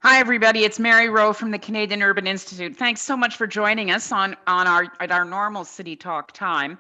Hi, everybody. It's Mary Rowe from the Canadian Urban Institute. Thanks so much for joining us on our normal City Talk time,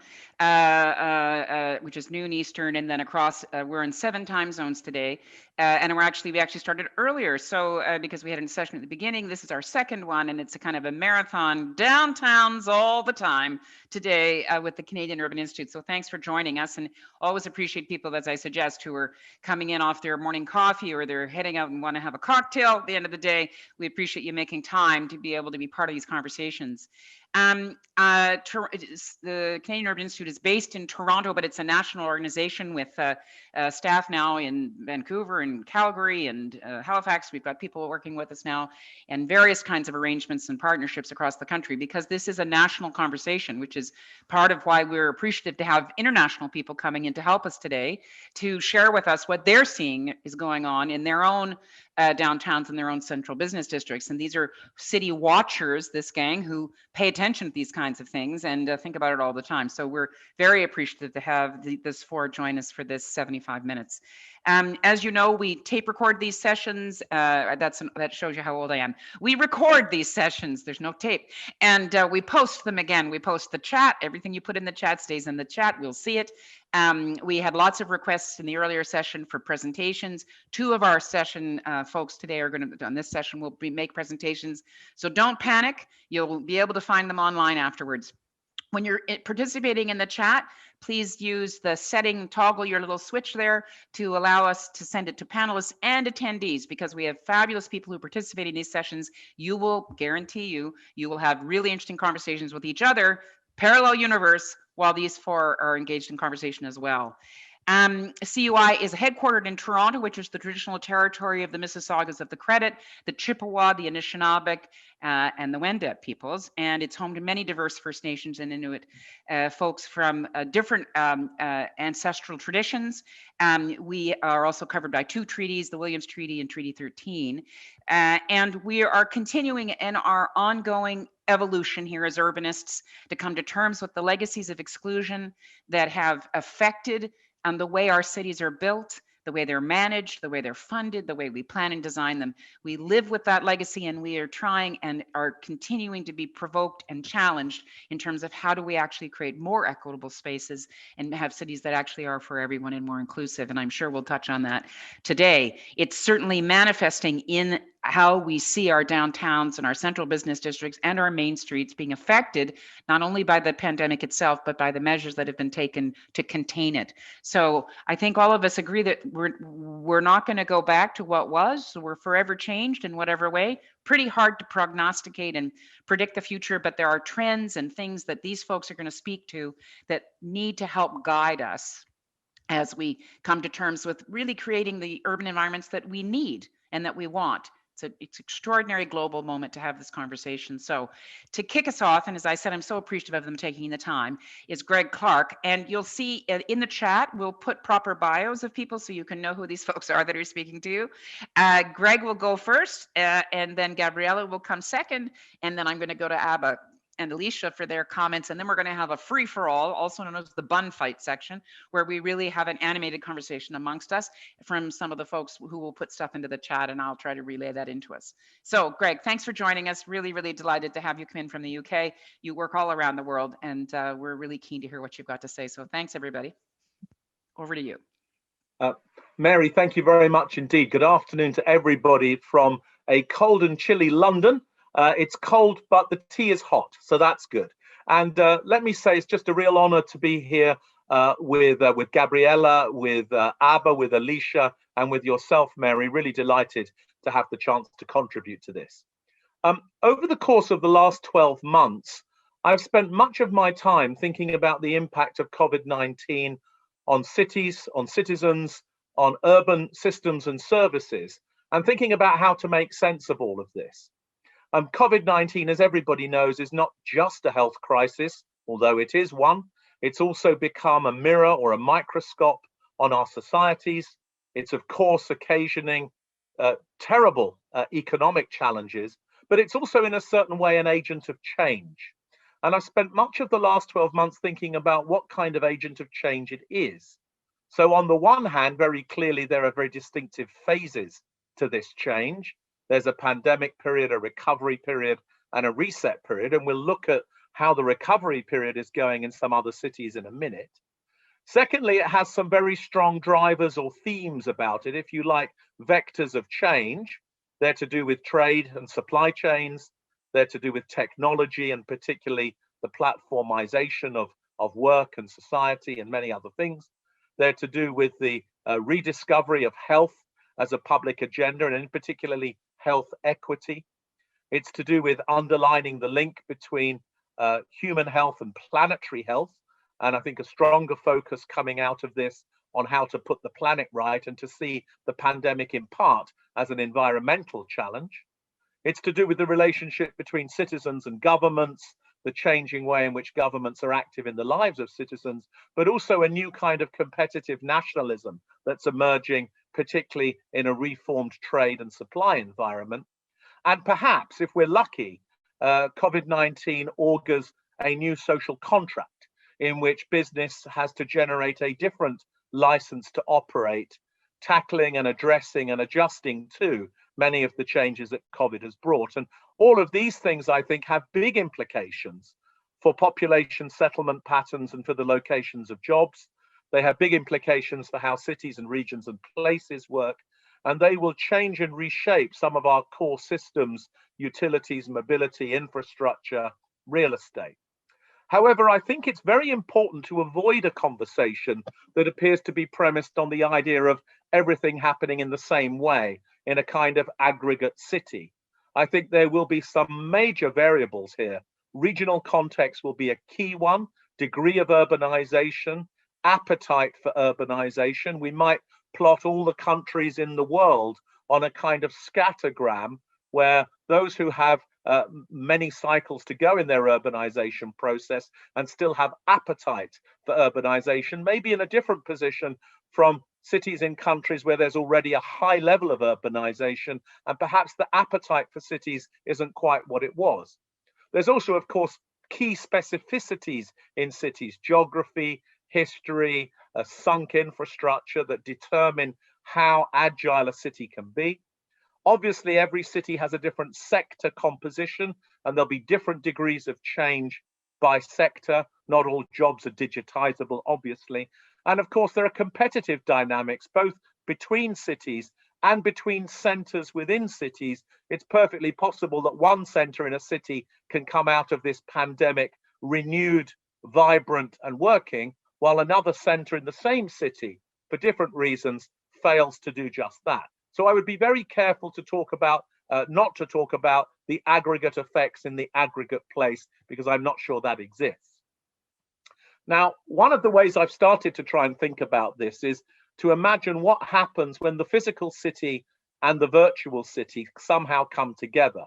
which is noon Eastern, and then across. We're in 7 time zones today, and we actually started earlier. So because we had a session at the beginning, this is our second one, and it's a kind of a marathon downtowns all the time today with the Canadian Urban Institute. So thanks for joining us, and always appreciate people, as I suggest, who are coming in off their morning coffee or they're heading out and want to have a cocktail at the end of the day. We appreciate you making time to be able to be part of these conversations. The Canadian Urban Institute is based in Toronto, but it's a national organization with staff now in Vancouver and Calgary and Halifax. We've got people working with us now and various kinds of arrangements and partnerships across the country, because this is a national conversation, which is part of why we're appreciative to have international people coming in to help us today to share with us what they're seeing is going on in their own downtowns and their own central business districts. And these are city watchers, this gang, who pay attention to these kinds of things and think about it all the time. So we're very appreciative to have this four join us for this 75 minutes. As you know, we tape record these sessions. That shows you how old I am. We record these sessions. There's no tape. And we post them again. We post the chat. Everything you put in the chat stays in the chat. We'll see it. We had lots of requests in the earlier session for presentations. 2 of our session folks today are going to, on this session, will make presentations. So don't panic. You'll be able to find them online afterwards. When you're participating in the chat, please use the setting, toggle your little switch there to allow us to send it to panelists and attendees, because we have fabulous people who participate in these sessions. You will, guarantee you will have really interesting conversations with each other, parallel universe, while these 4 are engaged in conversation as well. CUI is headquartered in Toronto, which is the traditional territory of the Mississaugas of the Credit, the Chippewa, the Anishinaabe, and the Wendat peoples. And it's home to many diverse First Nations and Inuit folks from different ancestral traditions. We are also covered by 2 treaties, the Williams Treaty and Treaty 13. And we are continuing in our ongoing evolution here as urbanists to come to terms with the legacies of exclusion that have affected the way our cities are built, the way they're managed, the way they're funded, the way we plan and design them. We live with that legacy, and we are trying and are continuing to be provoked and challenged in terms of how do we actually create more equitable spaces and have cities that actually are for everyone and more inclusive. And I'm sure we'll touch on that today. It's certainly manifesting in how we see our downtowns and our central business districts and our main streets being affected, not only by the pandemic itself, but by the measures that have been taken to contain it. So I think all of us agree that we're not going to go back to what was. So we're forever changed in whatever way. Pretty hard to prognosticate and predict the future, but there are trends and things that these folks are going to speak to that need to help guide us as we come to terms with really creating the urban environments that we need and that we want. It's an extraordinary global moment to have this conversation. So to kick us off, and as I said, I'm so appreciative of them taking the time, is Greg Clark. And you'll see in the chat, we'll put proper bios of people so you can know who these folks are that are speaking to you. Greg will go first, and then Gabriella will come second, and then I'm going to go to Abha and Alicia for their comments, and then we're going to have a free-for-all, also known as the bun fight section, where we really have an animated conversation amongst us from some of the folks who will put stuff into the chat, and I'll try to relay that into us. So Greg, thanks for joining us. Really, really delighted to have you come in from the UK. You work all around the world, and we're really keen to hear what you've got to say. So thanks, everybody. Over to you. Mary, thank you very much indeed. Good afternoon to everybody from a cold and chilly London. It's cold, but the tea is hot, so that's good. And let me say, it's just a real honor to be here with Gabriella, with Abha, with Alicia, and with yourself, Mary. Really delighted to have the chance to contribute to this. Over the course of the last 12 months, I've spent much of my time thinking about the impact of COVID-19 on cities, on citizens, on urban systems and services, and thinking about how to make sense of all of this. COVID-19, as everybody knows, is not just a health crisis, although it is one. It's also become a mirror or a microscope on our societies. It's, of course, occasioning terrible economic challenges, but it's also in a certain way an agent of change. And I've spent much of the last 12 months thinking about what kind of agent of change it is. So on the one hand, very clearly, there are very distinctive phases to this change. There's a pandemic period, a recovery period, and a reset period. And we'll look at how the recovery period is going in some other cities in a minute. Secondly, it has some very strong drivers or themes about it, if you like, vectors of change. They're to do with trade and supply chains. They're to do with technology, and particularly the platformization of work and society and many other things. They're to do with the rediscovery of health as a public agenda, and in particularly health equity. It's to do with underlining the link between human health and planetary health. And I think a stronger focus coming out of this on how to put the planet right and to see the pandemic in part as an environmental challenge. It's to do with the relationship between citizens and governments, the changing way in which governments are active in the lives of citizens, but also a new kind of competitive nationalism that's emerging, particularly in a reformed trade and supply environment. And perhaps, if we're lucky, COVID-19 augurs a new social contract in which business has to generate a different license to operate, tackling and addressing and adjusting to many of the changes that COVID has brought. And all of these things, I think, have big implications for population settlement patterns and for the locations of jobs. They have big implications for how cities and regions and places work, and they will change and reshape some of our core systems, utilities, mobility, infrastructure, real estate. However, I think it's very important to avoid a conversation that appears to be premised on the idea of everything happening in the same way in a kind of aggregate city. I think there will be some major variables here. Regional context will be a key one, degree of urbanization, appetite for urbanization. We might plot all the countries in the world on a kind of scattergram where those who have many cycles to go in their urbanization process and still have appetite for urbanization may be in a different position from cities in countries where there's already a high level of urbanization, and perhaps the appetite for cities isn't quite what it was. There's also, of course, key specificities in cities, geography, history, sunk infrastructure that determine how agile a city can be. Obviously, every city has a different sector composition, and there'll be different degrees of change by sector. Not all jobs are digitizable, obviously. And of course, there are competitive dynamics, both between cities and between centers within cities. It's perfectly possible that one center in a city can come out of this pandemic renewed, vibrant, and working, while another center in the same city, for different reasons, fails to do just that. So I would be very careful to talk about, not to talk about the aggregate effects in the aggregate place, because I'm not sure that exists. Now, one of the ways I've started to try and think about this is to imagine what happens when the physical city and the virtual city somehow come together.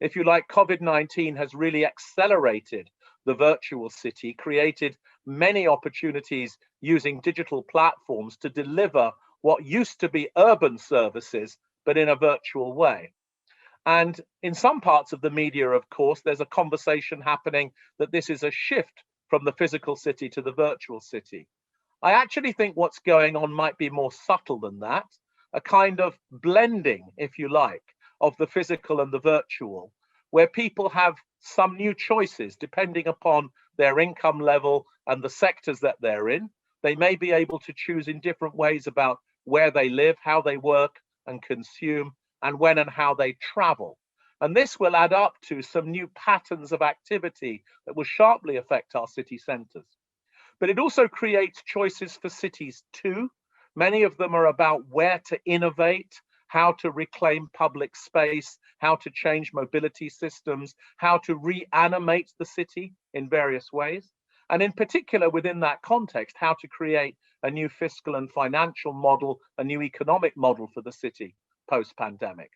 If you like, COVID-19 has really accelerated the virtual city, created many opportunities using digital platforms to deliver what used to be urban services, but in a virtual way. And in some parts of the media, of course, there's a conversation happening that this is a shift from the physical city to the virtual city. I actually think what's going on might be more subtle than that, a kind of blending, if you like, of the physical and the virtual, where people have some new choices depending upon their income level and the sectors that they're in. They may be able to choose in different ways about where they live, how they work and consume, and when and how they travel. And this will add up to some new patterns of activity that will sharply affect our city centres. But it also creates choices for cities too. Many of them are about where to innovate, how to reclaim public space, how to change mobility systems, how to reanimate the city in various ways. And in particular, within that context, how to create a new fiscal and financial model, a new economic model for the city post-pandemic.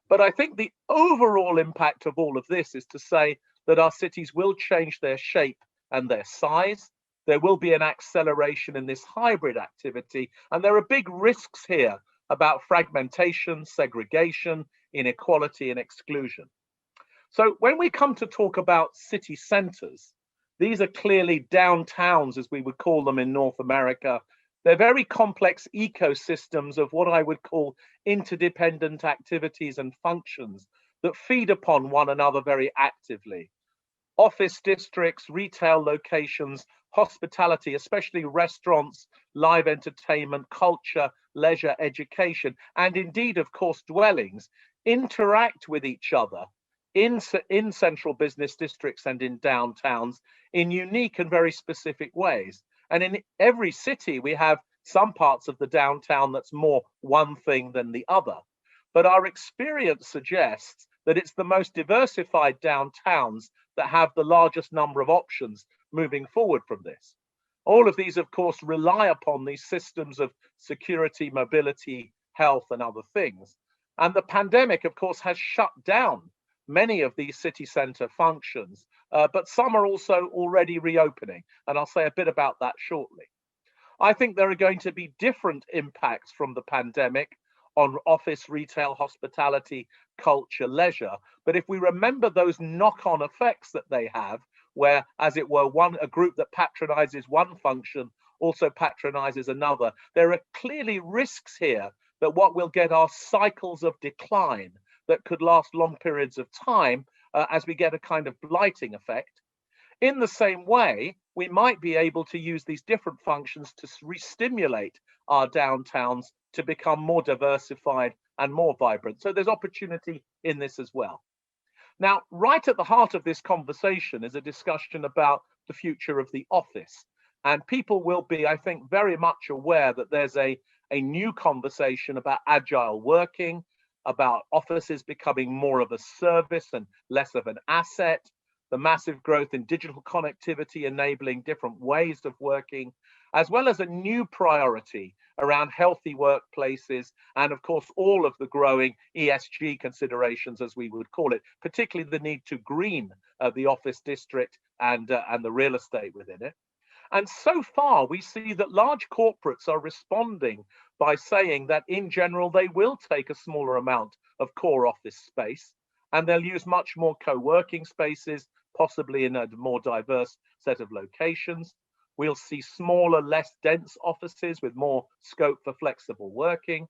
But I think the overall impact of all of this is to say that our cities will change their shape and their size. There will be an acceleration in this hybrid activity, and there are big risks here about fragmentation, segregation, inequality, and exclusion. So when we come to talk about city centers, these are clearly downtowns, as we would call them in North America. They're very complex ecosystems of what I would call interdependent activities and functions that feed upon one another very actively. Office districts, retail locations, hospitality, especially restaurants, live entertainment, culture, leisure, education, and indeed, of course, dwellings interact with each other in central business districts and in downtowns in unique and very specific ways. And in every city, we have some parts of the downtown that's more one thing than the other. But our experience suggests that it's the most diversified downtowns that have the largest number of options moving forward from this. All of these, of course, rely upon these systems of security, mobility, health, and other things. And the pandemic, of course, has shut down many of these city centre functions, but some are also already reopening. And I'll say a bit about that shortly. I think there are going to be different impacts from the pandemic on office, retail, hospitality, culture, leisure. But if we remember those knock-on effects that they have, where, as it were, a group that patronizes one function also patronizes another, there are clearly risks here that what we'll get are cycles of decline that could last long periods of time as we get a kind of blighting effect. In the same way, we might be able to use these different functions to re-stimulate our downtowns to become more diversified and more vibrant. So there's opportunity in this as well. Now, right at the heart of this conversation is a discussion about the future of the office. And people will be, I think, very much aware that there's a new conversation about agile working, about offices becoming more of a service and less of an asset, the massive growth in digital connectivity enabling different ways of working, as well as a new priority around healthy workplaces and, of course, all of the growing ESG considerations, as we would call it, particularly the need to green the office district and the real estate within it. And so far, we see that large corporates are responding by saying that, in general, they will take a smaller amount of core office space, and they'll use much more co-working spaces, possibly in a more diverse set of locations. We'll see smaller, less dense offices with more scope for flexible working.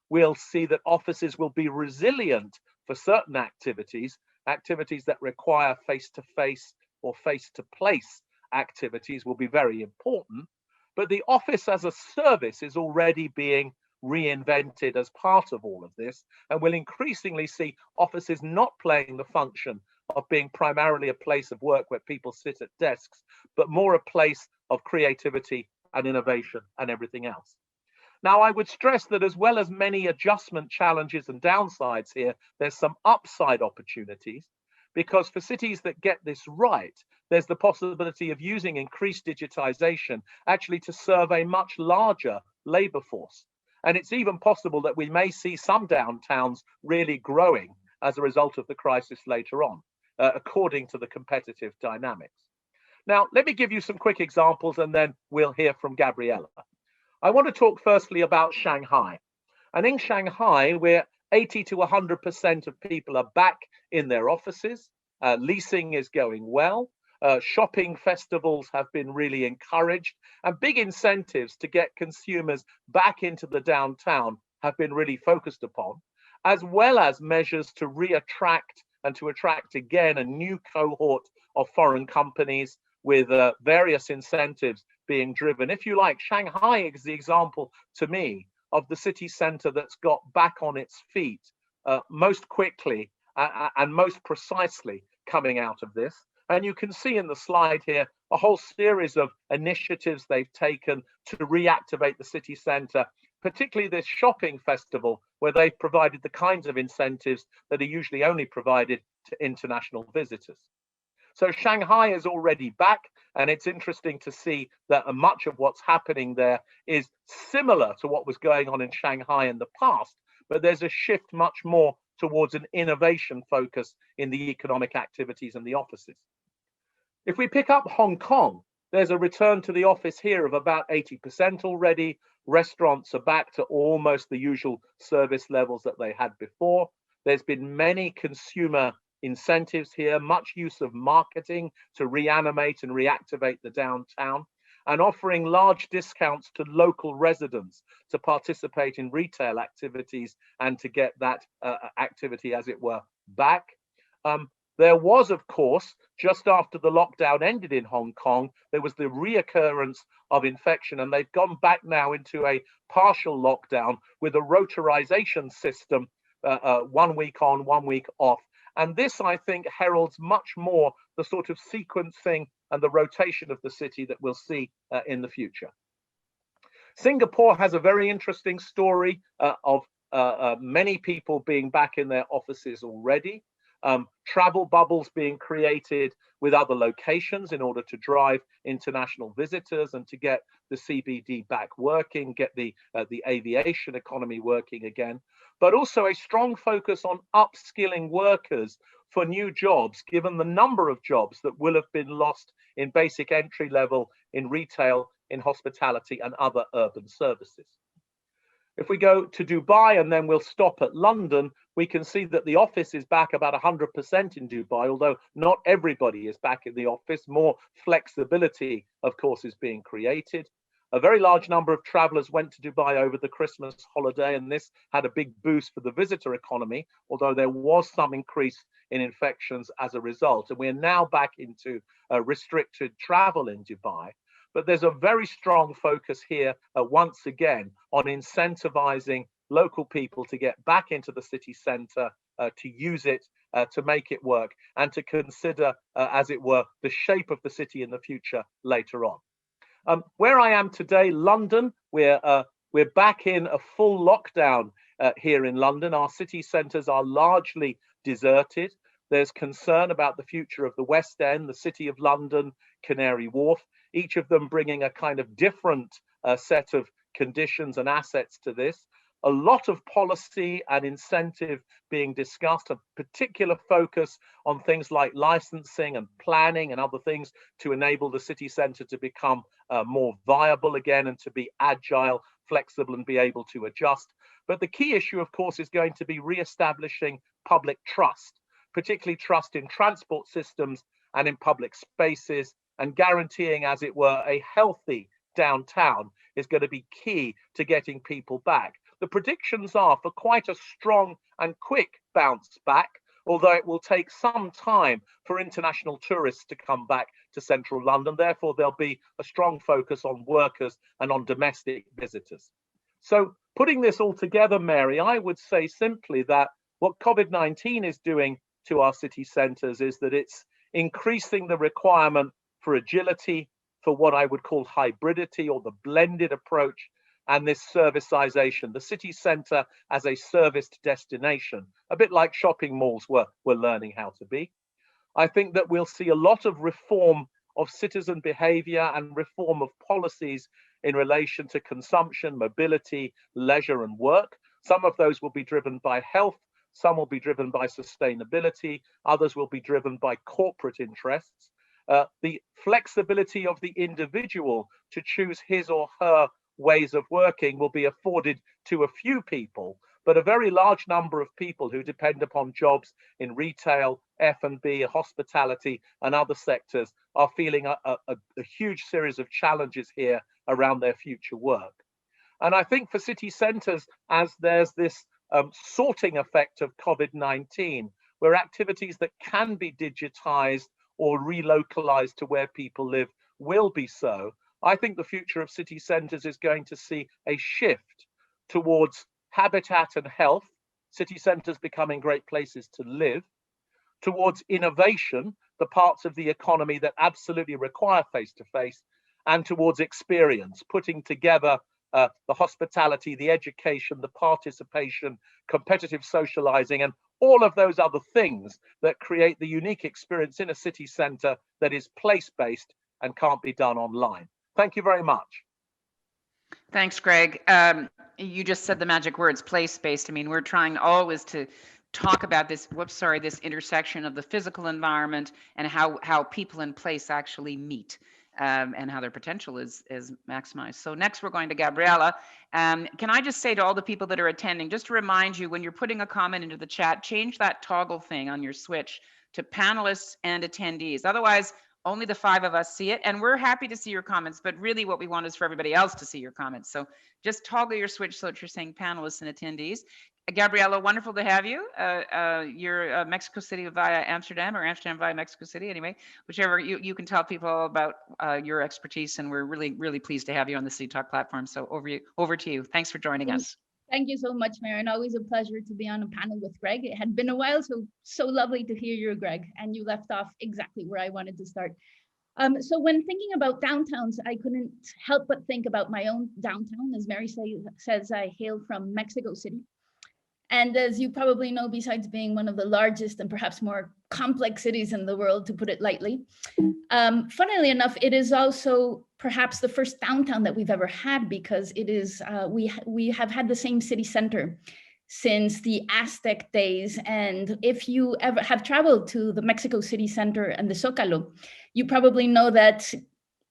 We'll see that offices will be resilient for certain activities that require face-to-face or face-to-place activities will be very important. But the office as a service is already being reinvented as part of all of this, and we'll increasingly see offices not playing the function of being primarily a place of work where people sit at desks, but more a place of creativity and innovation and everything else. Now, I would stress that as well as many adjustment challenges and downsides here, there's some upside opportunities, because for cities that get this right, there's the possibility of using increased digitization actually to serve a much larger labor force. And it's even possible that we may see some downtowns really growing as a result of the crisis later on, according to the competitive dynamics. Now, let me give you some quick examples and then we'll hear from Gabriella. I want to talk firstly about Shanghai. And in Shanghai, where 80 to 100% of people are back in their offices. Leasing is going well. Shopping festivals have been really encouraged, and big incentives to get consumers back into the downtown have been really focused upon, as well as measures to re-attract and to attract again a new cohort of foreign companies with various incentives being driven. If you like, Shanghai is the example to me of the city centre that's got back on its feet most quickly and most precisely coming out of this. And you can see in the slide here a whole series of initiatives they've taken to reactivate the city centre, particularly this shopping festival, where they've provided the kinds of incentives that are usually only provided to international visitors. So Shanghai is already back, and it's interesting to see that much of what's happening there is similar to what was going on in Shanghai in the past, but there's a shift much more towards an innovation focus in the economic activities and the offices. If we pick up Hong Kong, there's a return to the office here of about 80% already. Restaurants are back to almost the usual service levels that they had before. There's been many consumer incentives here, much use of marketing to reanimate and reactivate the downtown. and offering large discounts to local residents to participate in retail activities and to get that activity, as it were, back. There was, of course, just after the lockdown ended in Hong Kong, there was the reoccurrence of infection, and they've gone back now into a partial lockdown with a rotorization system, 1 week on, 1 week off. And this, I think, heralds much more the sort of sequencing and the rotation of the city that we'll see in the future. Singapore has a very interesting story of many people being back in their offices already. Travel bubbles being created with other locations in order to drive international visitors and to get the CBD back working, get the aviation economy working again, but also a strong focus on upskilling workers for new jobs, given the number of jobs that will have been lost in basic entry level, in retail, in hospitality and other urban services. If we go to Dubai and then we'll stop at London, we can see that the office is back about 100% in Dubai, although not everybody is back in the office. More flexibility, of course, is being created. A very large number of travelers went to Dubai over the Christmas holiday, and this had a big boost for the visitor economy, although there was some increase in infections as a result. And we're now back into restricted travel in Dubai. But there's a very strong focus here, once again, on incentivizing local people to get back into the city centre, to use it, to make it work, and to consider, as it were, the shape of the city in the future later on. Where I am today, London, we're back in a full lockdown here in London. Our city centres are largely deserted. There's concern about the future of the West End, the City of London, Canary Wharf, each of them bringing a kind of different set of conditions and assets to this. A lot of policy and incentive being discussed, a particular focus on things like licensing and planning and other things to enable the city centre to become more viable again and to be agile, flexible and be able to adjust. But the key issue, of course, is going to be re-establishing public trust, particularly trust in transport systems and in public spaces, and guaranteeing, as it were, a healthy downtown is going to be key to getting people back. The predictions are for quite a strong and quick bounce back, although it will take some time for international tourists to come back to central London. Therefore, there'll be a strong focus on workers and on domestic visitors. So putting this all together, Mary, I would say simply that what COVID-19 is doing to our city centres is that it's increasing the requirement for agility, for what I would call hybridity or the blended approach, and this servicization, the city centre as a serviced destination, a bit like shopping malls were learning how to be. I think that we'll see a lot of reform of citizen behaviour and reform of policies in relation to consumption, mobility, leisure and work. Some of those will be driven by health, some will be driven by sustainability, others will be driven by corporate interests. The flexibility of the individual to choose his or her ways of working will be afforded to a few people, but a very large number of people who depend upon jobs in retail, F&B, hospitality and other sectors are feeling a huge series of challenges here around their future work. And I think for city centres, as there's this sorting effect of COVID-19, where activities that can be digitised or relocalized to where people live will be so, I think the future of city centres is going to see a shift towards habitat and health, city centres becoming great places to live, towards innovation, the parts of the economy that absolutely require face-to-face, and towards experience, putting together the hospitality, the education, the participation, competitive socializing, and all of those other things that create the unique experience in a city centre that is place-based and can't be done online. Thank you very much. Thanks, Greg. You just said the magic words, place-based. I mean, we're trying always to talk about this, this intersection of the physical environment and how people in place actually meet. And how their potential is maximized. So next we're going to Gabriella. Can I just say to all the people that are attending, just to remind you, when you're putting a comment into the chat, change that toggle thing on your switch to panelists and attendees. Otherwise, only the 5 of us see it, and we're happy to see your comments, but really what we want is for everybody else to see your comments. So just toggle your switch so that you're saying panelists and attendees. Gabriella, wonderful to have you. You're Mexico City via Amsterdam, or Amsterdam via Mexico City, anyway, whichever. You can tell people about your expertise, and we're really pleased to have you on the City Talk platform. So over to you. Thanks for joining us. Thank you so much, Marion. Always a pleasure to be on a panel with Greg. It had been a while, so lovely to hear you, Greg, and you left off exactly where I wanted to start. So when thinking about downtowns, I couldn't help but think about my own downtown. As Mary says, I hail from Mexico City. And as you probably know, besides being one of the largest and perhaps more complex cities in the world, to put it lightly, funnily enough, it is also perhaps the first downtown that we've ever had, because it is we have had the same city center since the Aztec days. And if you ever have traveled to the Mexico City Center and the Zócalo, you probably know that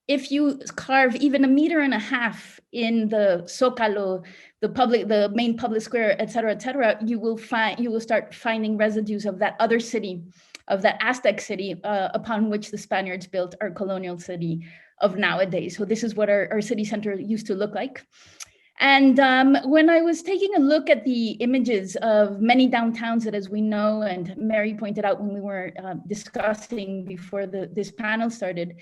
if you carve even 1.5 meters in the Zócalo, the main public square, et cetera, you will start finding residues of that other city, of that Aztec city upon which the Spaniards built our colonial city of nowadays. So this is what our city center used to look like. And when I was taking a look at the images of many downtowns that, as we know, and Mary pointed out when we were discussing before this panel started,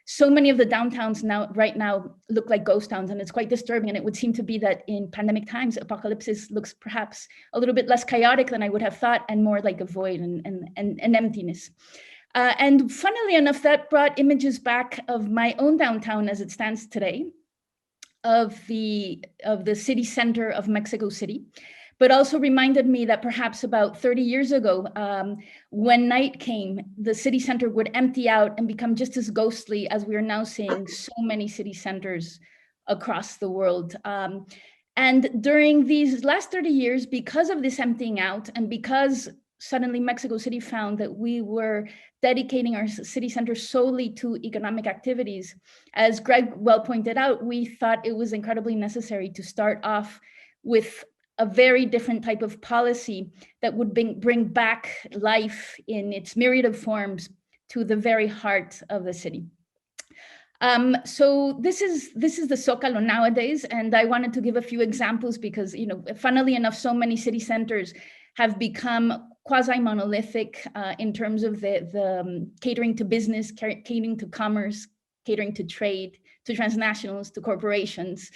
so many of the downtowns right now look like ghost towns, and it's quite disturbing. And it would seem to be that in pandemic times, Apocalypsis looks perhaps a little bit less chaotic than I would have thought, and more like a void and emptiness. And funnily enough, that brought images back of my own downtown as it stands today, of the city center of Mexico City, but also reminded me that perhaps about 30 years ago, when night came, the city center would empty out and become just as ghostly as we are now seeing so many city centers across the world. And during these last 30 years, because of this emptying out, and because suddenly Mexico City found that we were dedicating our city center solely to economic activities, as Greg well pointed out, we thought it was incredibly necessary to start off with a very different type of policy that would bring back life in its myriad of forms to the very heart of the city. So this is the Zócalo nowadays, and I wanted to give a few examples because, funnily enough, so many city centers have become quasi-monolithic in terms of the catering to business, catering to commerce, catering to trade, to transnationals, to corporations.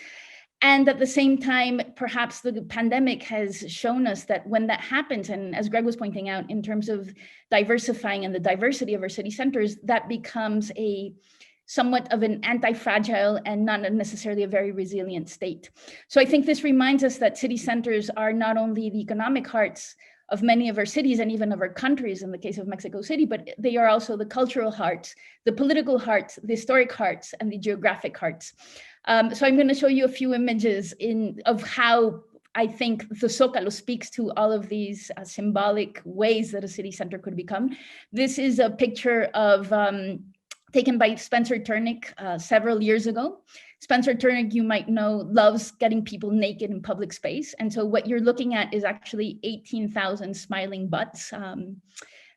And at the same time, perhaps the pandemic has shown us that when that happens, and as Greg was pointing out, in terms of diversifying and the diversity of our city centers, that becomes a somewhat of an anti-fragile and not necessarily a very resilient state. So I think this reminds us that city centers are not only the economic hearts of many of our cities and even of our countries in the case of Mexico City, but they are also the cultural hearts, the political hearts, the historic hearts, and the geographic hearts. So I'm going to show you a few images of how I think the Zócalo speaks to all of these symbolic ways that a city center could become. This is a picture of taken by Spencer Tunick several years ago. Spencer Tunick, you might know, loves getting people naked in public space. And so what you're looking at is actually 18,000 smiling butts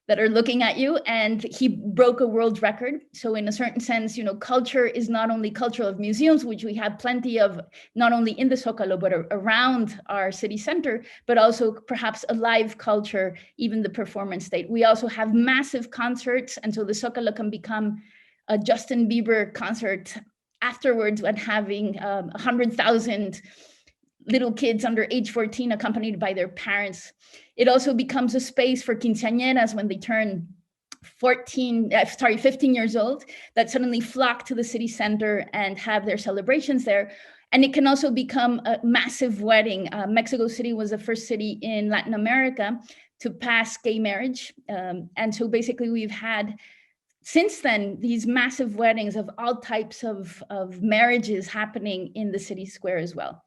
that are looking at you. And he broke a world record. So in a certain sense, culture is not only culture of museums, which we have plenty of, not only in the Zócalo, but around our city center, but also perhaps a live culture, even the performance state. We also have massive concerts. And so the Zócalo can become a Justin Bieber concert afterwards, when having 100,000 little kids under age 14 accompanied by their parents. It also becomes a space for quinceañeras when they turn 15 years old, that suddenly flock to the city center and have their celebrations there. And it can also become a massive wedding. Mexico City was the first city in Latin America to pass gay marriage. And so basically we've had, since then, these massive weddings of all types of marriages happening in the city square as well.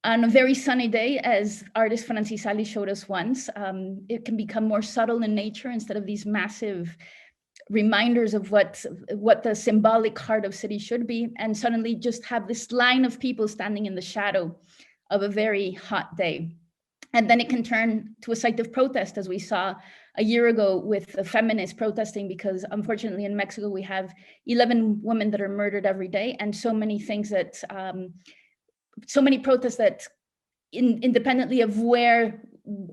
On a very sunny day, as artist Francis Ali showed us once, it can become more subtle in nature instead of these massive reminders of what the symbolic heart of city should be, and suddenly just have this line of people standing in the shadow of a very hot day. And then it can turn to a site of protest, as we saw a year ago with the feminists protesting, because unfortunately in Mexico, we have 11 women that are murdered every day, and so many things that, so many protests that independently of where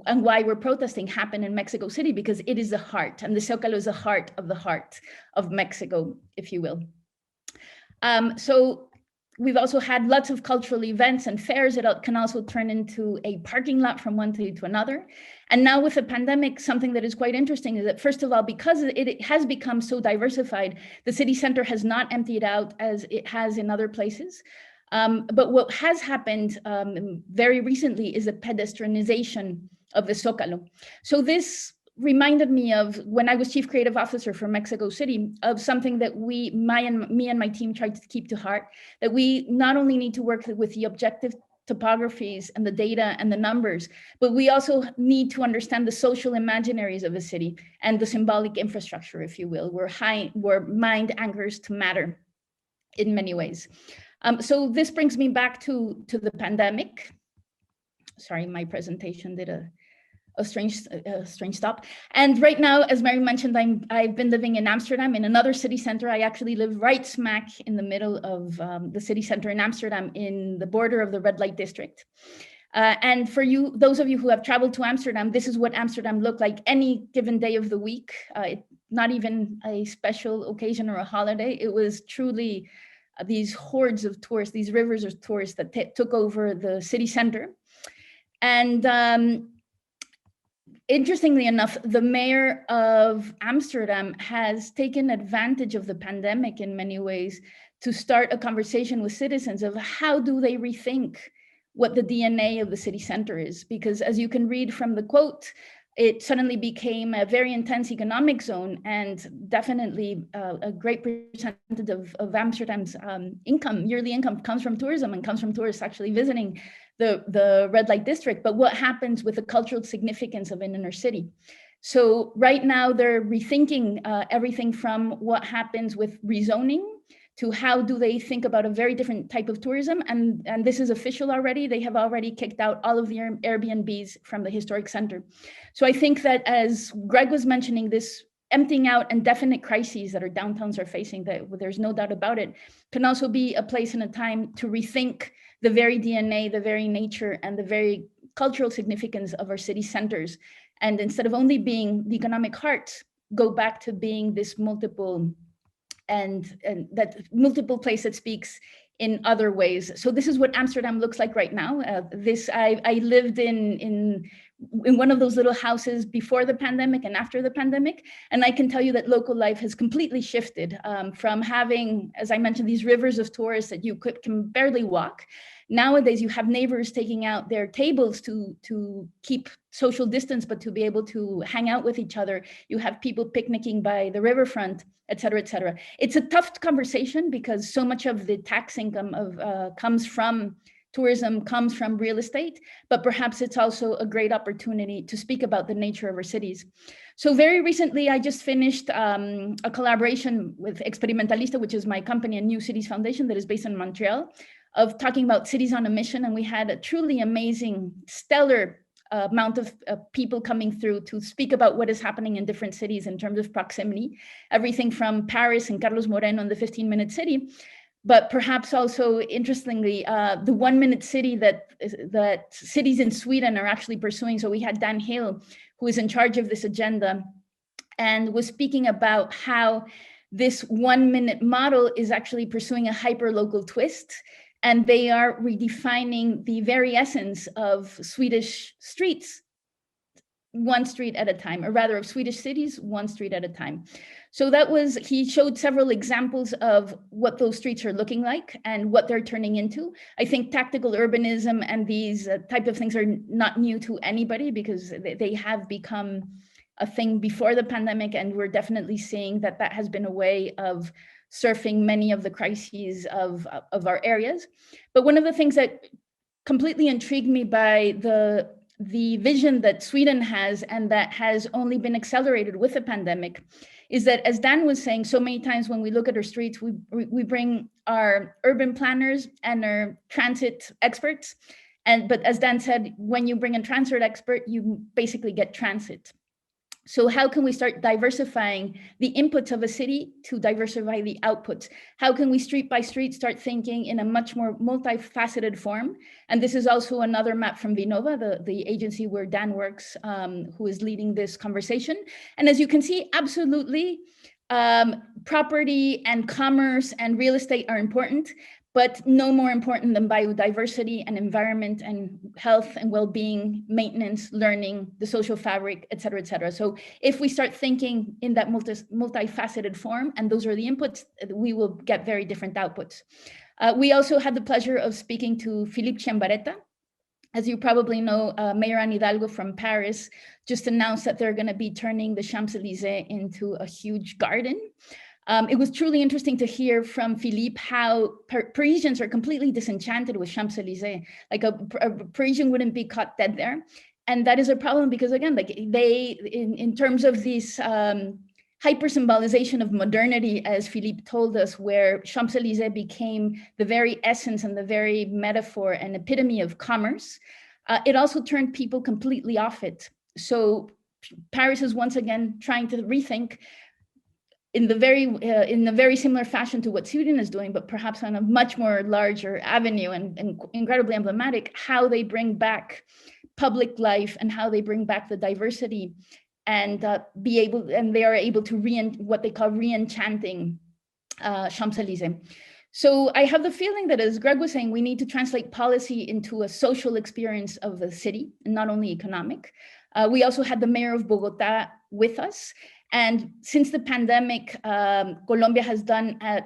and why we're protesting happen in Mexico City, because it is the heart, and the Zócalo is the heart of Mexico, if you will. So we've also had lots of cultural events and fairs that can also turn into a parking lot from one city to another. And now with the pandemic, something that is quite interesting is that, first of all, because it has become so diversified, the city center has not emptied out as it has in other places. But what has happened very recently is a pedestrianization of the Zócalo. So this reminded me of when I was chief creative officer for Mexico City, of something that me and my team tried to keep to heart, that we not only need to work with the objective topographies and the data and the numbers, but we also need to understand the social imaginaries of a city and the symbolic infrastructure, if you will, where mind anchors to matter in many ways. So this brings me back to the pandemic. Sorry, my presentation did a strange stop. And right now, as Mary mentioned, I've been living in Amsterdam, in another city center. I actually live right smack in the middle of the city center in Amsterdam, in the border of the red light district. And for you, those of you who have traveled to Amsterdam, this is what Amsterdam looked like any given day of the week. Not even a special occasion or a holiday. It was truly these hordes of tourists, these rivers of tourists that took over the city center. And interestingly enough, the mayor of Amsterdam has taken advantage of the pandemic in many ways to start a conversation with citizens of how do they rethink what the DNA of the city center is. Because as you can read from the quote, it suddenly became a very intense economic zone, and definitely a great percentage of Amsterdam's yearly income comes from tourism, and comes from tourists actually visiting the red light district. But what happens with the cultural significance of an inner city? So right now they're rethinking everything from what happens with rezoning to how do they think about a very different type of tourism. And this is official already. They have already kicked out all of the Airbnbs from the historic center. So I think that, as Greg was mentioning, this emptying out and definite crises that our downtowns are facing, that there's no doubt about it, can also be a place and a time to rethink the very DNA, the very nature, and the very cultural significance of our city centers. And instead of only being the economic heart, go back to being this multiple and that multiple place that speaks in other ways. So this is what Amsterdam looks like right now. I lived in one of those little houses before the pandemic and after the pandemic. And I can tell you that local life has completely shifted from having, as I mentioned, these rivers of tourists that you can barely walk. Nowadays, you have neighbors taking out their tables to keep social distance, but to be able to hang out with each other. You have people picnicking by the riverfront, et cetera, et cetera. It's a tough conversation because so much of the tax income comes from tourism, comes from real estate, but perhaps it's also a great opportunity to speak about the nature of our cities. So very recently, I just finished a collaboration with Experimentalista, which is my company, a New Cities Foundation that is based in Montreal, of talking about cities on a mission. And we had a truly amazing, stellar amount of people coming through to speak about what is happening in different cities in terms of proximity, everything from Paris and Carlos Moreno and the 15-minute city, but perhaps also, interestingly, the 1-minute city that cities in Sweden are actually pursuing. So we had Dan Hill, who is in charge of this agenda, and was speaking about how this 1-minute model is actually pursuing a hyper-local twist. And they are redefining the very essence of Swedish streets, one street at a time, or rather of Swedish cities, one street at a time. So he showed several examples of what those streets are looking like and what they're turning into. I think tactical urbanism and these type of things are not new to anybody, because they have become a thing before the pandemic. And we're definitely seeing that has been a way of surfing many of the crises of our areas. But one of the things that completely intrigued me by the vision that Sweden has, and that has only been accelerated with the pandemic, is that, as Dan was saying, so many times when we look at our streets, we bring our urban planners and our transit experts, But as Dan said, when you bring a transit expert, you basically get transit. So how can we start diversifying the inputs of a city to diversify the outputs? How can we street by street start thinking in a much more multifaceted form? And this is also another map from Vinova, the agency where Dan works, who is leading this conversation. And as you can see, absolutely, property and commerce and real estate are important, but no more important than biodiversity and environment and health and well-being, maintenance, learning, the social fabric, et cetera, et cetera. So if we start thinking in that multifaceted form, and those are the inputs, we will get very different outputs. We also had the pleasure of speaking to Philippe Chiambaretta. As you probably know, Mayor Anne Hidalgo from Paris just announced that they're gonna be turning the Champs-Élysées into a huge garden. It was truly interesting to hear from Philippe how Parisians are completely disenchanted with Champs-Élysées. Like a Parisian wouldn't be caught dead there. And that is a problem because again, like in terms of this hyper-symbolization of modernity, as Philippe told us, where Champs-Élysées became the very essence and the very metaphor and epitome of commerce, it also turned people completely off it. So Paris is once again trying to rethink in a very similar fashion to what Sweden is doing, but perhaps on a much more larger avenue and incredibly emblematic, how they bring back public life and how they bring back the diversity and they are able to what they call re-enchanting Champs-Élysées. So I have the feeling that, as Greg was saying, we need to translate policy into a social experience of the city, and not only economic. We also had the mayor of Bogota with us. And since the pandemic, Colombia has done a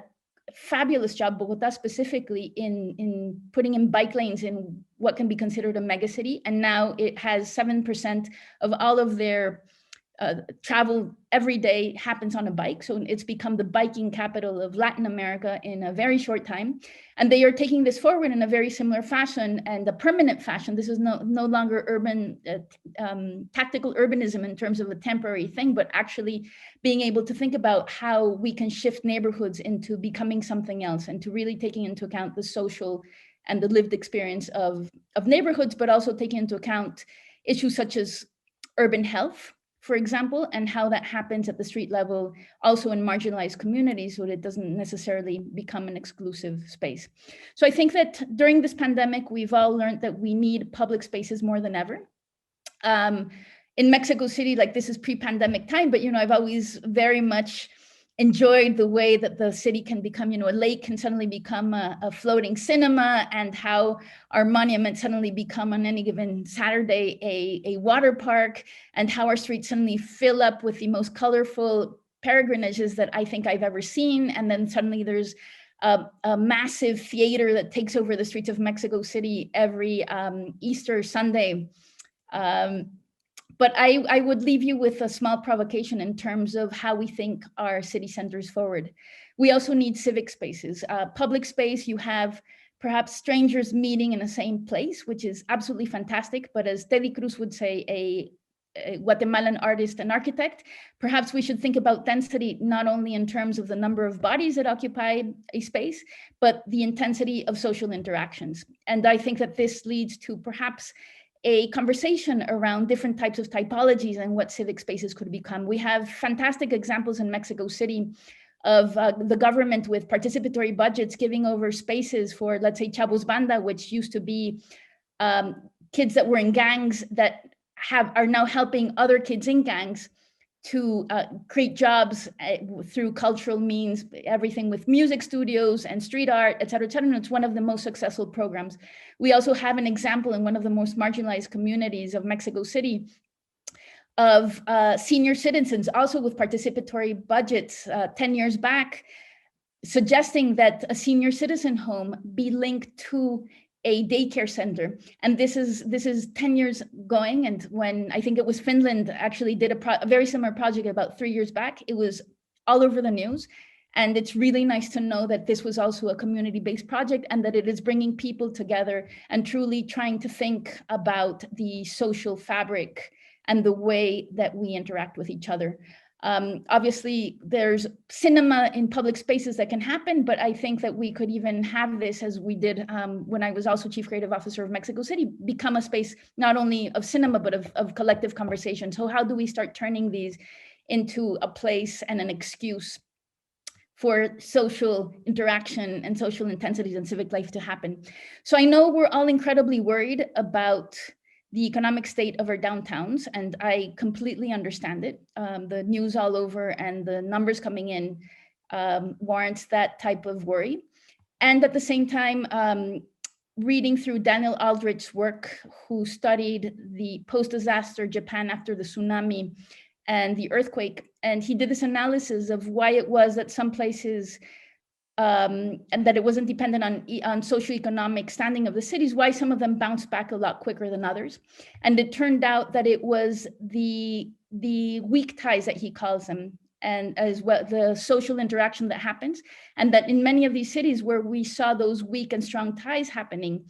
fabulous job, Bogota specifically, in putting in bike lanes in what can be considered a megacity. And now it has 7% of all of their travel every day happens on a bike. So it's become the biking capital of Latin America in a very short time. And they are taking this forward in a very similar fashion and a permanent fashion. This is no longer urban, tactical urbanism in terms of a temporary thing, but actually being able to think about how we can shift neighborhoods into becoming something else and to really taking into account the social and the lived experience of neighborhoods, but also taking into account issues such as urban health, for example, and how that happens at the street level, also in marginalized communities, so that it doesn't necessarily become an exclusive space. So I think that during this pandemic, we've all learned that we need public spaces more than ever. In Mexico City, like this is pre-pandemic time, but I've always very much enjoyed the way that the city can become, a lake can suddenly become a floating cinema, and how our monuments suddenly become on any given Saturday a water park, and how our streets suddenly fill up with the most colorful peregrinages that I think I've ever seen. And then suddenly there's a massive theater that takes over the streets of Mexico City every Easter Sunday. But I would leave you with a small provocation in terms of how we think our city centers forward. We also need civic spaces. Public space, you have perhaps strangers meeting in the same place, which is absolutely fantastic. But as Teddy Cruz would say, a Guatemalan artist and architect, perhaps we should think about density not only in terms of the number of bodies that occupy a space, but the intensity of social interactions. And I think that this leads to perhaps a conversation around different types of typologies and what civic spaces could become. We have fantastic examples in Mexico City of the government with participatory budgets giving over spaces for, let's say, Chavos Banda, which used to be kids that were in gangs that are now helping other kids in gangs to create jobs through cultural means, everything with music studios and street art, et cetera, et cetera. And it's one of the most successful programs. We also have an example in one of the most marginalized communities of Mexico City of senior citizens, also with participatory budgets 10 years back, suggesting that a senior citizen home be linked to a daycare center. And this is 10 years going. And when I think it was Finland actually did a very similar project about 3 years back, it was all over the news. And it's really nice to know that this was also a community-based project and that it is bringing people together and truly trying to think about the social fabric and the way that we interact with each other. Obviously, there's cinema in public spaces that can happen, but I think that we could even have this, as we did when I was also Chief Creative Officer of Mexico City, become a space not only of cinema, but of collective conversation. So how do we start turning these into a place and an excuse for social interaction and social intensities and civic life to happen? So I know we're all incredibly worried about the economic state of our downtowns, and I completely understand it. The news all over and the numbers coming in warrants that type of worry. And at the same time, reading through Daniel Aldrich's work, who studied the post-disaster Japan after the tsunami and the earthquake, and he did this analysis of why it was that some places and that it wasn't dependent on socioeconomic standing of the cities, why some of them bounced back a lot quicker than others. And it turned out that it was the weak ties, that he calls them, and as well the social interaction that happens, and that in many of these cities where we saw those weak and strong ties happening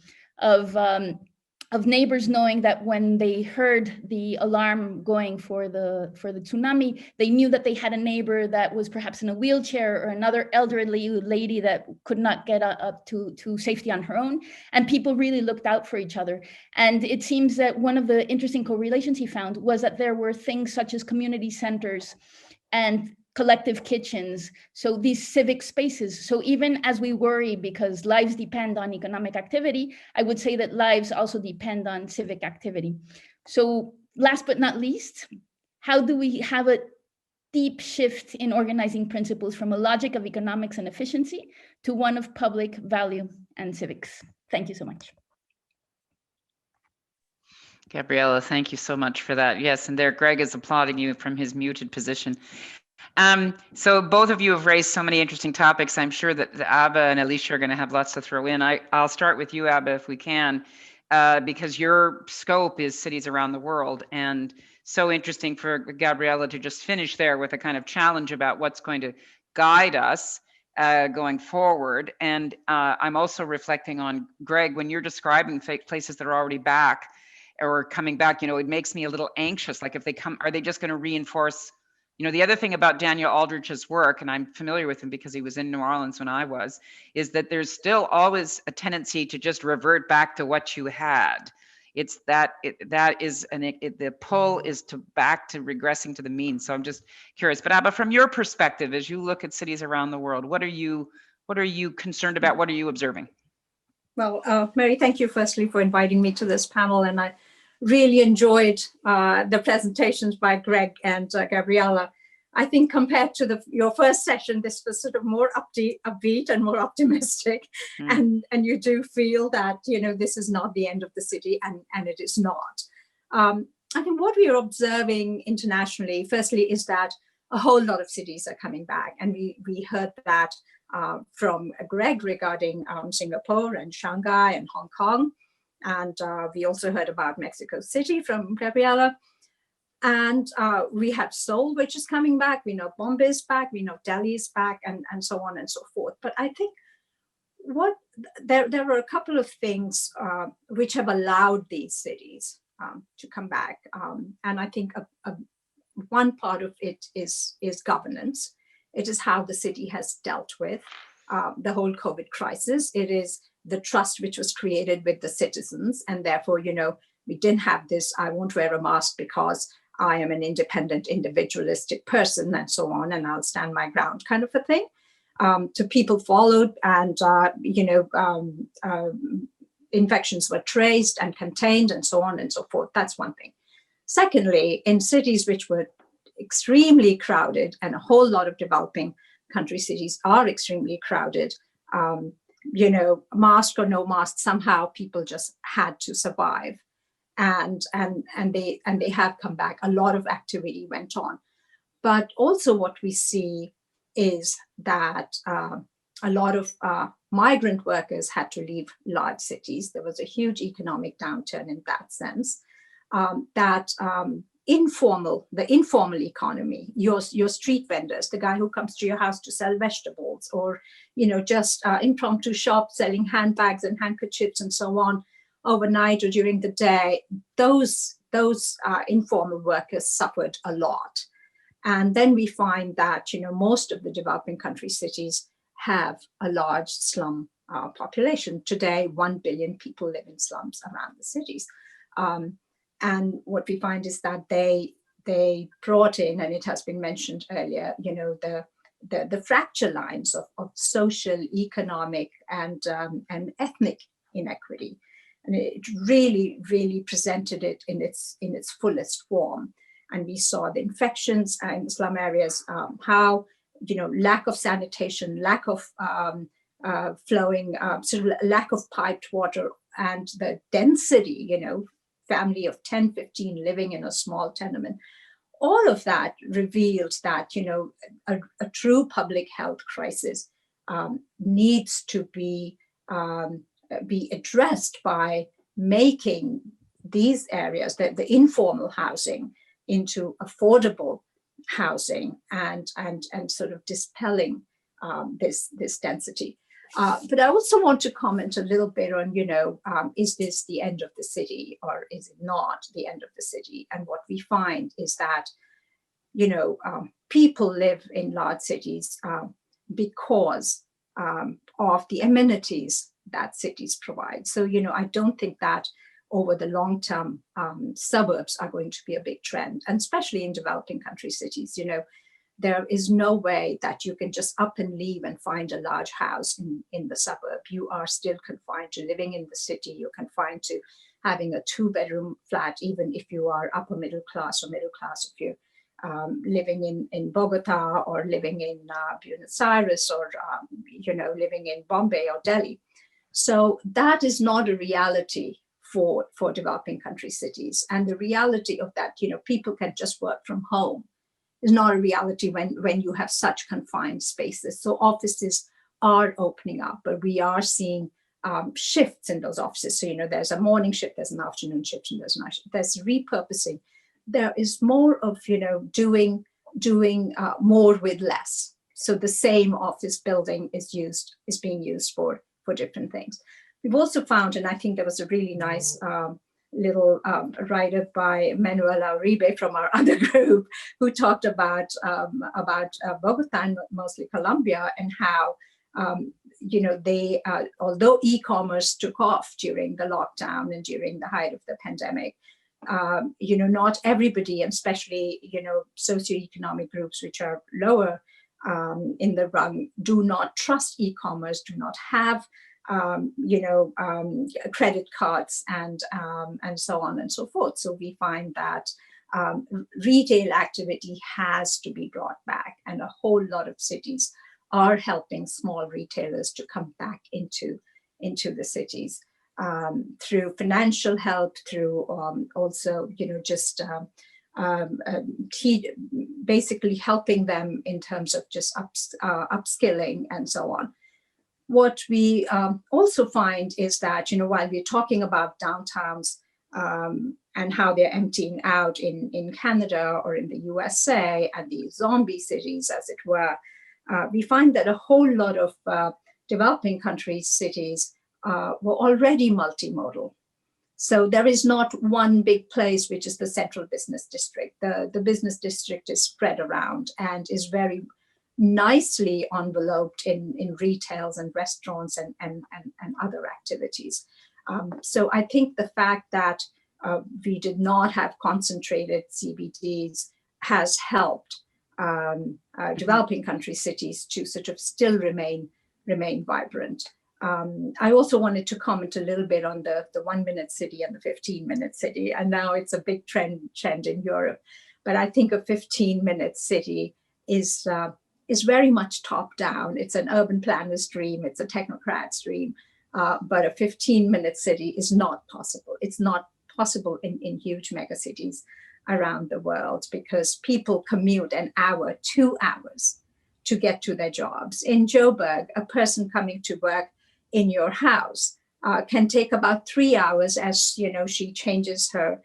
of neighbors knowing that when they heard the alarm going for the tsunami, they knew that they had a neighbor that was perhaps in a wheelchair, or another elderly lady that could not get up to safety on her own. And people really looked out for each other. And it seems that one of the interesting correlations he found was that there were things such as community centers and collective kitchens, so these civic spaces. So even as we worry because lives depend on economic activity, I would say that lives also depend on civic activity. So last but not least, how do we have a deep shift in organizing principles from a logic of economics and efficiency to one of public value and civics? Thank you so much. Gabriella, thank you so much for that. Yes, and there Greg is applauding you from his muted position. So both of you have raised so many interesting topics. I'm sure that Abha and Alicia are going to have lots to throw in. I'll start with you, Abha, if we can, because your scope is cities around the world, and so interesting for Gabriella to just finish there with a kind of challenge about what's going to guide us going forward. And I'm also reflecting on, Greg, when you're describing places that are already back or coming back, you know, it makes me a little anxious. Like if they come, are they just going to reinforce? You know, the other thing about Daniel Aldrich's work, and I'm familiar with him because he was in New Orleans when I was, is that there's still always a tendency to just revert back to what you had. It's that the pull is back to regressing to the mean. So I'm just curious. But Abha, from your perspective, as you look at cities around the world, what are you concerned about? What are you observing? Well, Mary, thank you firstly for inviting me to this panel, and I really enjoyed the presentations by Greg and Gabriella. I think compared to your first session, this was sort of more upbeat and more optimistic. And you do feel that, you know, this is not the end of the city, and it is not. I think what we are observing internationally, firstly, is that a whole lot of cities are coming back. And we heard that from Greg regarding Singapore and Shanghai and Hong Kong. And we also heard about Mexico City from Gabriella. And we have Seoul, which is coming back. We know Bombay is back. We know Delhi is back, and so on and so forth. But I think there were a couple of things which have allowed these cities to come back. And I think one part of it is governance. It is how the city has dealt with the whole COVID crisis. It is the trust which was created with the citizens. And therefore, you know, we didn't have this, I won't wear a mask because I am an independent, individualistic person and so on, and I'll stand my ground kind of a thing. So people followed, and, infections were traced and contained and so on and so forth. That's one thing. Secondly, in cities which were extremely crowded, and a whole lot of developing country cities are extremely crowded, mask or no mask, somehow people just had to survive. And they have come back. A lot of activity went on. But also what we see is that a lot of migrant workers had to leave large cities. There was a huge economic downturn in that sense. The informal economy, your street vendors, the guy who comes to your house to sell vegetables, or just impromptu shop selling handbags and handkerchiefs and so on overnight or during the day, those informal workers suffered a lot. And then we find that, most of the developing country cities have a large slum population. Today, 1 billion people live in slums around the cities. And what we find is that they brought in, and it has been mentioned earlier, the fracture lines of social, economic, and ethnic inequity. And it really, really presented it in its fullest form. And we saw the infections in the slum areas, how, lack of sanitation, lack of flowing, lack of piped water, and the density, family of 10, 15 living in a small tenement. All of that revealed that, a true public health crisis needs to be addressed by making these areas, the informal housing, into affordable housing and sort of dispelling this density. But I also want to comment a little bit on, is this the end of the city or is it not the end of the city? And what we find is that, people live in large cities because of the amenities that cities provide. So, I don't think that over the long term, suburbs are going to be a big trend, and especially in developing country cities, there is no way that you can just up and leave and find a large house in the suburb. You are still confined to living in the city. You're confined to having a 2-bedroom flat, even if you are upper middle class or middle class, if you're living in Bogota or living in Buenos Aires or, living in Bombay or Delhi. So that is not a reality for developing country cities. And the reality of that, people can just work from home is not a reality when you have such confined spaces. So offices are opening up, but we are seeing shifts in those offices. So, there's a morning shift, there's an afternoon shift, and there's a night shift. There's repurposing. There is more of, doing more with less. So the same office building is being used for different things. We've also found, and I think there was a really nice little write-up by Manuela Uribe from our other group, who talked about Bogota and mostly Colombia, and how they although e-commerce took off during the lockdown and during the height of the pandemic, not everybody, and especially socioeconomic groups which are lower in the rung, do not trust e-commerce, do not have credit cards and so on and so forth. So we find that retail activity has to be brought back, and a whole lot of cities are helping small retailers to come back into the cities through financial help, through also basically helping them in terms of just upskilling and so on. What we also find is that, while we're talking about downtowns and how they're emptying out in Canada or in the USA, and the zombie cities, as it were, we find that a whole lot of developing countries' cities were already multimodal. So there is not one big place, which is the central business district. The business district is spread around and is very nicely enveloped in retails and restaurants and other activities. So I think the fact that we did not have concentrated CBDs has helped developing country cities to sort of still remain vibrant. I also wanted to comment a little bit on the 1-minute city and the 15-minute city, and now it's a big trend in Europe. But I think a 15-minute city is very much top down. It's an urban planner's dream, it's a technocrat's dream, but a 15-minute city is not possible. It's not possible in huge megacities around the world, because people commute an hour, 2 hours to get to their jobs. In Joburg, a person coming to work in your house can take about 3 hours, as she changes her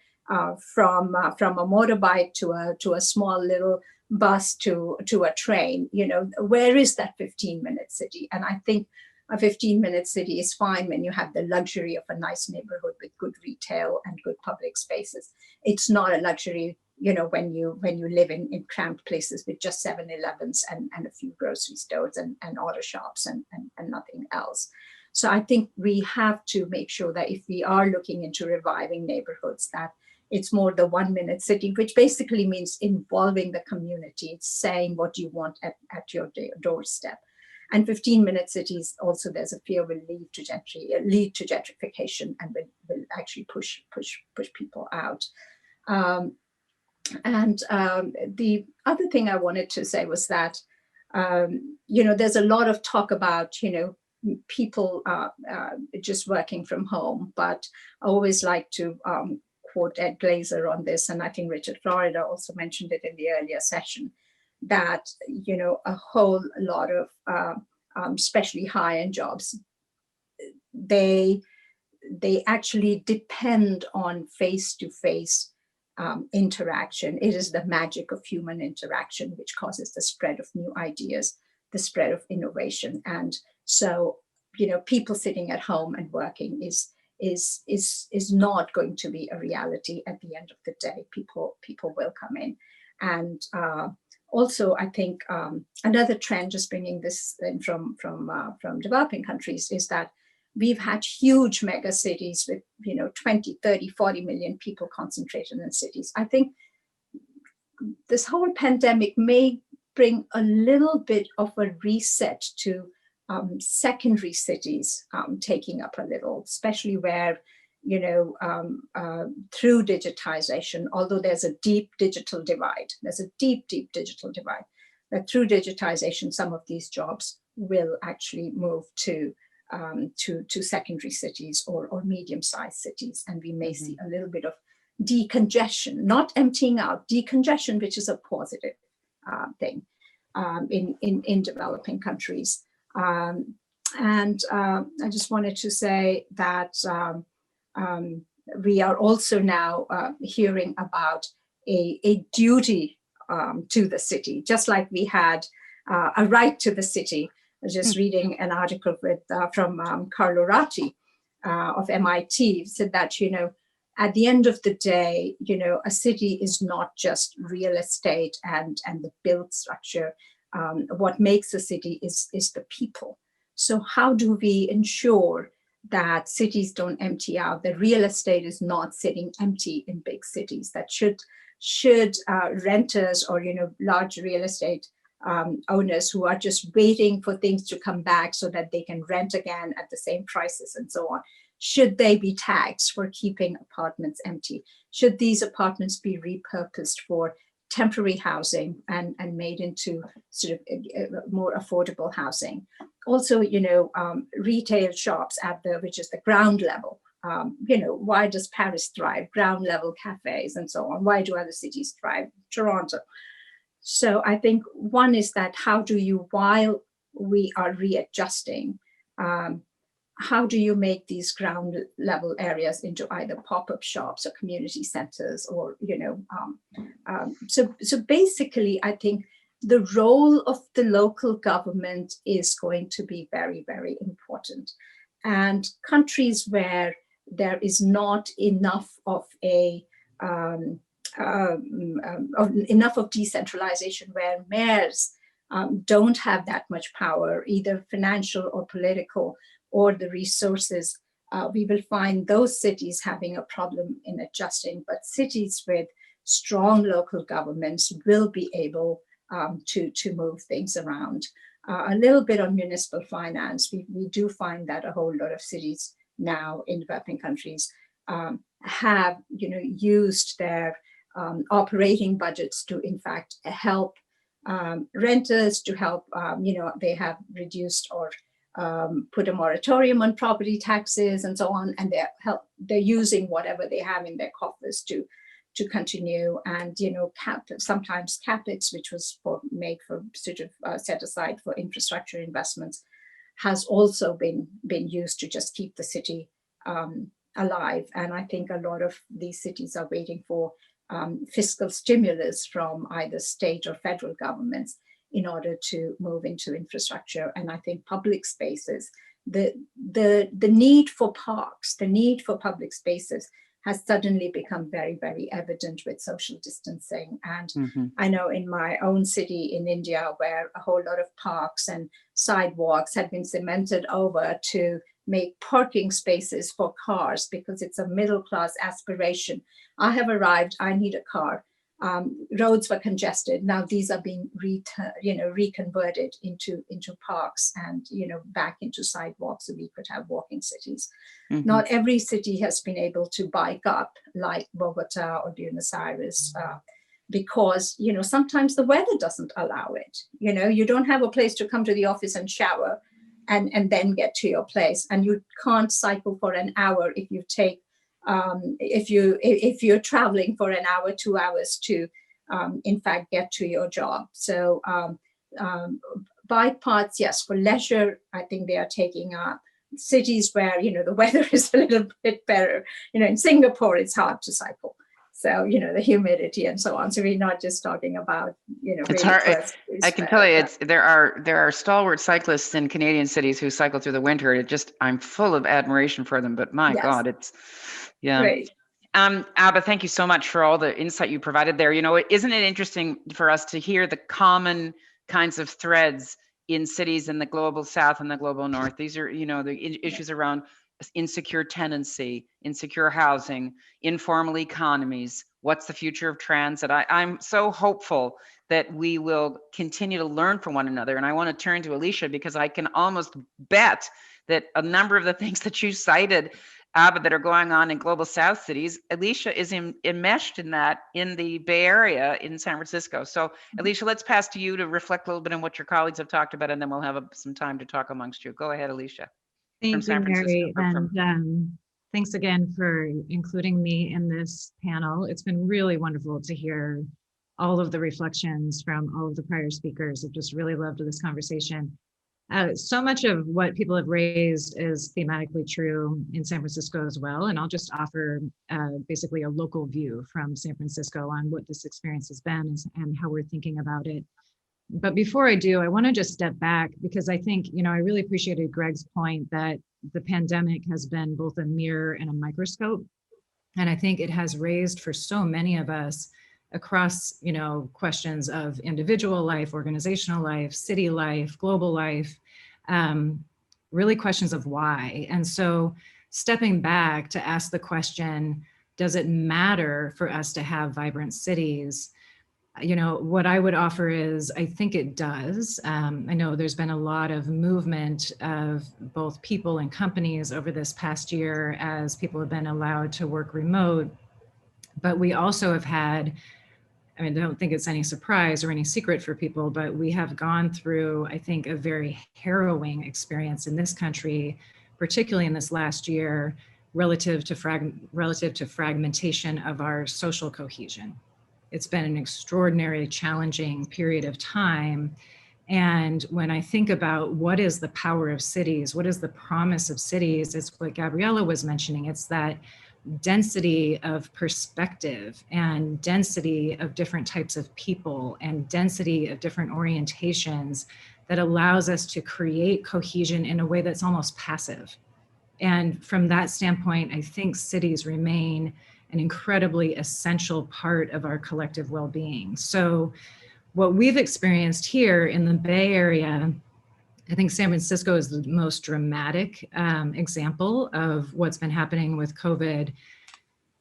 from a motorbike to a small little bus to a train. Where is that 15-minute city? And I think a 15-minute city is fine when you have the luxury of a nice neighborhood with good retail and good public spaces. It's not a luxury when you live in cramped places with just 7-Elevens and a few grocery stores and auto shops and nothing else. So I think we have to make sure that if we are looking into reviving neighborhoods, that it's more the 1-minute city, which basically means involving the community. It's saying what you want at your doorstep. And 15-minute cities also, there's a fear will lead to gentrification and will actually push people out. The other thing I wanted to say was that there's a lot of talk about people just working from home, but I always like to quote Ed Glazer on this, and I think Richard Florida also mentioned it in the earlier session, that a whole lot of especially high-end jobs, they actually depend on face-to-face interaction. It is the magic of human interaction which causes the spread of new ideas, the spread of innovation. And so people sitting at home and working is not going to be a reality at the end of the day. People will come in. And also, I think another trend, just bringing this in from developing countries, is that we've had huge mega cities with 20, 30, 40 million people concentrated in cities. I think this whole pandemic may bring a little bit of a reset to secondary cities taking up a little, especially where through digitization, although there's a deep digital divide, that through digitization, some of these jobs will actually move to secondary cities or medium-sized cities, and we may see a little bit of decongestion, not emptying out, decongestion, which is a positive thing in developing countries. I just wanted to say that we are also now hearing about a duty to the city, just like we had a right to the city. I was just reading an article from Carlo Ratti of MIT, said that, at the end of the day, a city is not just real estate and the built structure. What makes a city is the people. So how do we ensure that cities don't empty out? The real estate is not sitting empty in big cities. That should renters or large real estate owners who are just waiting for things to come back so that they can rent again at the same prices and so on, should they be taxed for keeping apartments empty? Should these apartments be repurposed for temporary housing and made into sort of more affordable housing? Also, retail shops which is the ground level. Why does Paris thrive? Ground level cafes and so on. Why do other cities thrive? Toronto. So I think one is that how do you, while we are readjusting, how do you make these ground level areas into either pop-up shops or community centers, or so basically I think the role of the local government is going to be very, very important. And countries where there is not enough of enough of decentralization, where mayors don't have that much power, either financial or political, or the resources, we will find those cities having a problem in adjusting. But cities with strong local governments will be able to move things around. A little bit on municipal finance, we do find that a whole lot of cities now in developing countries have used their operating budgets to in fact help renters, to help they have reduced or put a moratorium on property taxes and so on, and they're using whatever they have in their coffers to continue. And sometimes capex, which was made for sort of set aside for infrastructure investments, has also been used to just keep the city alive. And I think a lot of these cities are waiting for fiscal stimulus from either state or federal governments in order to move into infrastructure. And I think public spaces, the need for parks, the need for public spaces has suddenly become very, very evident with social distancing. And Mm-hmm. I know in my own city in India, where a whole lot of parks and sidewalks have been cemented over to make parking spaces for cars because it's a middle-class aspiration. I have arrived, I need a car. Roads were congested. Now these are being reconverted into parks and back into sidewalks, so we could have walking cities. Mm-hmm. Not every city has been able to bike up like Bogota or Buenos Aires because sometimes the weather doesn't allow it. You don't have a place to come to the office and shower and then get to your place, and you can't cycle for an hour if you take if you're traveling for an hour, 2 hours to, in fact, get to your job. So bike paths, yes, for leisure, I think they are taking up. Cities where, the weather is a little bit better. In Singapore, it's hard to cycle. So, the humidity and so on. So we're not just talking about, It's really hard. I can tell you, there are stalwart cyclists in Canadian cities who cycle through the winter. I'm full of admiration for them, but my Yes. God, yeah. Great. Abha, thank you so much for all the insight you provided there. Isn't it interesting for us to hear the common kinds of threads in cities in the global south and the global north? These are, the issues around insecure tenancy, insecure housing, informal economies. What's the future of transit? I'm so hopeful that we will continue to learn from one another. And I want to turn to Alicia, because I can almost bet that a number of the things that you cited, Abha, that are going on in global south cities, Alicia is enmeshed in that in the Bay Area in San Francisco. So Alicia, let's pass to you to reflect a little bit on what your colleagues have talked about, and then we'll have some time to talk amongst you. Go ahead, Alicia. Thank you, Mary, and thanks again for including me in this panel. It's been really wonderful to hear all of the reflections from all of the prior speakers. I've just really loved this conversation. So much of what people have raised is thematically true in San Francisco as well, and I'll just offer basically a local view from San Francisco on what this experience has been and how we're thinking about it. But before I do, I want to just step back, because I think, I really appreciated Greg's point that the pandemic has been both a mirror and a microscope. And I think it has raised for so many of us across, questions of individual life, organizational life, city life, global life, really questions of why. And so stepping back to ask the question, does it matter for us to have vibrant cities? What I would offer is, I think it does. I know there's been a lot of movement of both people and companies over this past year as people have been allowed to work remote. But we also have had, I don't think it's any surprise or any secret for people, but we have gone through, I think, a very harrowing experience in this country, particularly in this last year, relative to fragmentation of our social cohesion. It's been an extraordinarily challenging period of time. And when I think about what is the power of cities, what is the promise of cities, it's what Gabriella was mentioning. It's that density of perspective and density of different types of people and density of different orientations that allows us to create cohesion in a way that's almost passive. And from that standpoint, I think cities remain an incredibly essential part of our collective well-being. So what we've experienced here in the Bay Area, I think San Francisco is the most dramatic example of what's been happening with COVID.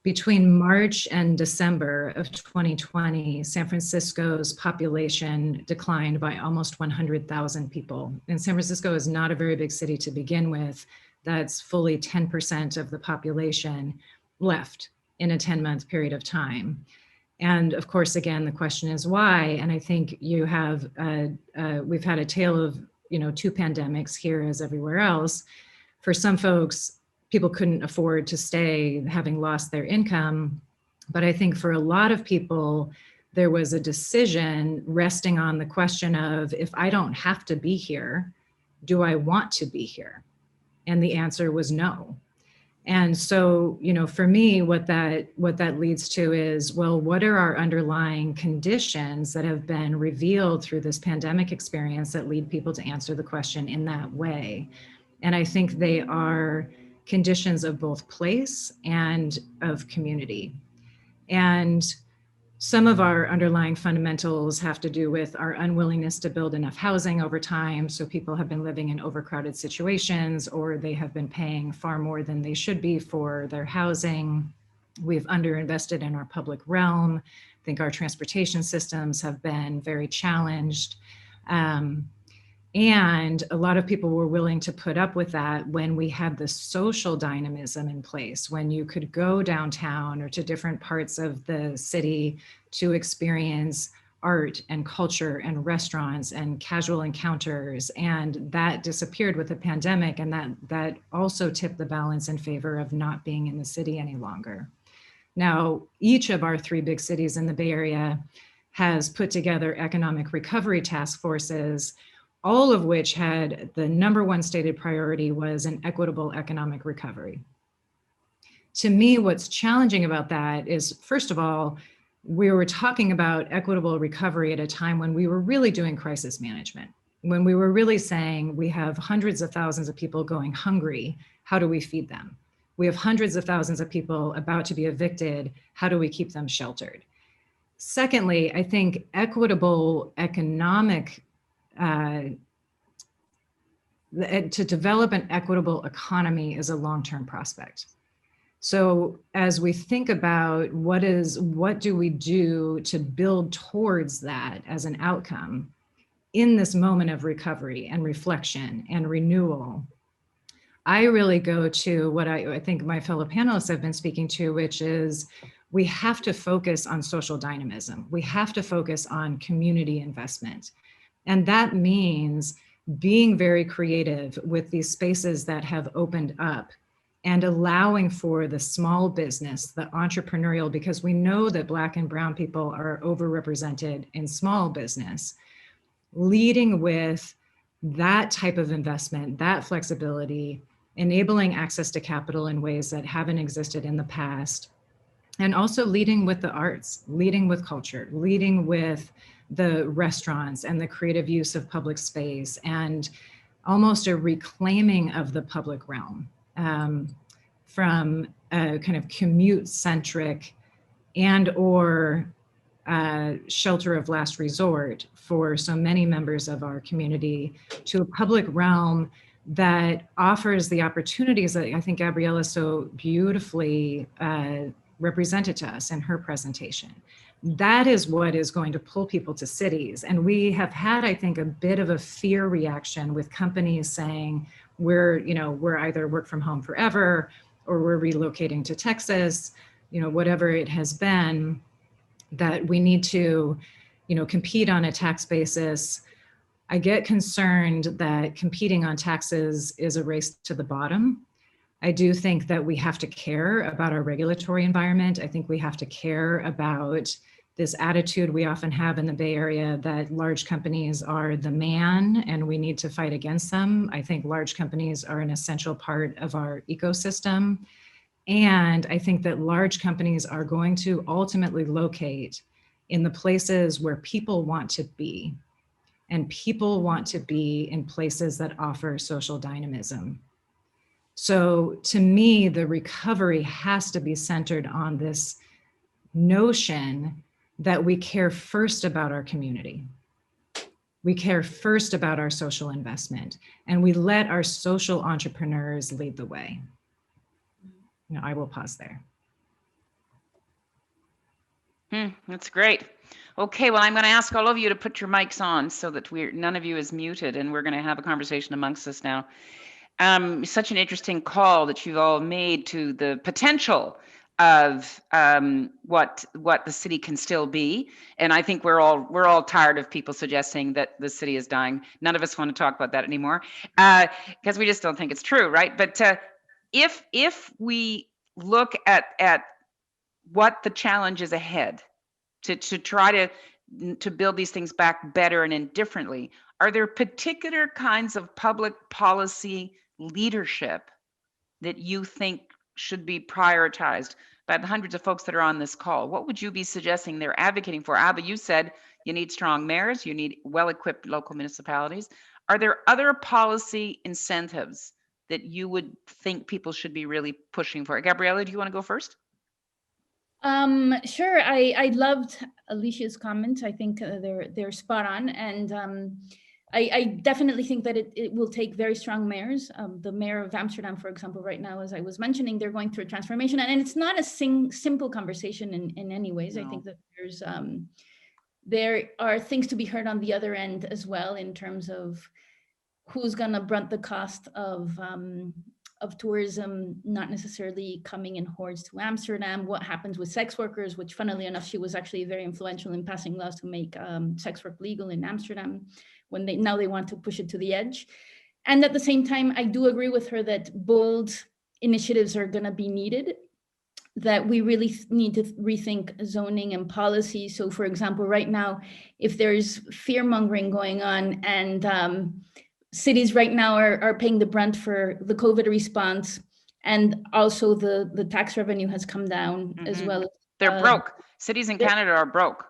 Between March and December of 2020, San Francisco's population declined by almost 100,000 people. And San Francisco is not a very big city to begin with. That's fully 10% of the population left in a 10-month period of time. And of course, again, the question is why? And I think we've had a tale of, two pandemics here as everywhere else. For some folks, people couldn't afford to stay having lost their income. But I think for a lot of people, there was a decision resting on the question of, if I don't have to be here, do I want to be here? And the answer was no. And so, for me, what that leads to is, well, what are our underlying conditions that have been revealed through this pandemic experience that lead people to answer the question in that way? And I think they are conditions of both place and of community. And some of our underlying fundamentals have to do with our unwillingness to build enough housing over time. So people have been living in overcrowded situations, or they have been paying far more than they should be for their housing. We've underinvested in our public realm. I think our transportation systems have been very challenged. And a lot of people were willing to put up with that when we had the social dynamism in place, when you could go downtown or to different parts of the city to experience art and culture and restaurants and casual encounters. And that disappeared with the pandemic, and that also tipped the balance in favor of not being in the city any longer. Now, each of our 3 big cities in the Bay Area has put together economic recovery task forces, all of which had the #1 stated priority was an equitable economic recovery. To me, what's challenging about that is, first of all, we were talking about equitable recovery at a time when we were really doing crisis management, when we were really saying we have hundreds of thousands of people going hungry, how do we feed them? We have hundreds of thousands of people about to be evicted, how do we keep them sheltered? Secondly, I think equitable economic to develop an equitable economy is a long-term prospect. So as we think about what do we do to build towards that as an outcome in this moment of recovery and reflection and renewal, I really go to what I think my fellow panelists have been speaking to, which is we have to focus on social dynamism. We have to focus on community investment. And that means being very creative with these spaces that have opened up and allowing for the small business, the entrepreneurial, because we know that Black and brown people are overrepresented in small business, leading with that type of investment, that flexibility, enabling access to capital in ways that haven't existed in the past, and also leading with the arts, leading with culture, leading with the restaurants and the creative use of public space, and almost a reclaiming of the public realm from a kind of commute-centric and/or shelter of last resort for so many members of our community to a public realm that offers the opportunities that I think Gabriella so beautifully represented to us in her presentation. That is what is going to pull people to cities. And we have had, I think, a bit of a fear reaction with companies saying, we're either work from home forever, or we're relocating to Texas, whatever it has been, that we need to, compete on a tax basis. I get concerned that competing on taxes is a race to the bottom. I do think that we have to care about our regulatory environment. I think we have to care about this attitude we often have in the Bay Area that large companies are the man and we need to fight against them. I think large companies are an essential part of our ecosystem. And I think that large companies are going to ultimately locate in the places where people want to be. And people want to be in places that offer social dynamism. So to me, the recovery has to be centered on this notion that we care first about our community. We care first about our social investment, and we let our social entrepreneurs lead the way. I will pause there. That's great. Okay, well, I'm going to ask all of you to put your mics on so that none of you is muted, and we're going to have a conversation amongst us now. Such an interesting call that you've all made to the potential of what the city can still be, and I think we're all tired of people suggesting that the city is dying. None of us want to talk about that anymore because we just don't think it's true, right? But if we look at what the challenge is ahead to try to build these things back better and indifferently, are there particular kinds of public policy leadership that you think should be prioritized by the hundreds of folks that are on this call? What would you be suggesting they're advocating for? Abha, you said you need strong mayors, you need well-equipped local municipalities. Are there other policy incentives that you would think people should be really pushing for? Gabriella, do you want to go first? Sure. I loved Alicia's comments. I think they're spot on, and I definitely think that it will take very strong mayors. The mayor of Amsterdam, for example, right now, as I was mentioning, they're going through a transformation, and it's not a simple conversation in any ways. No. I think that there are things to be heard on the other end as well, in terms of who's going to brunt the cost of tourism not necessarily coming in hordes to Amsterdam, what happens with sex workers, which funnily enough, she was actually very influential in passing laws to make sex work legal in Amsterdam, when now they want to push it to the edge. And at the same time, I do agree with her that bold initiatives are going to be needed, that we really need to rethink zoning and policy. So for example, right now, if there's fear mongering going on, and cities right now are paying the brunt for the COVID response, and also the tax revenue has come down as well. They're broke. Cities in Canada are broke.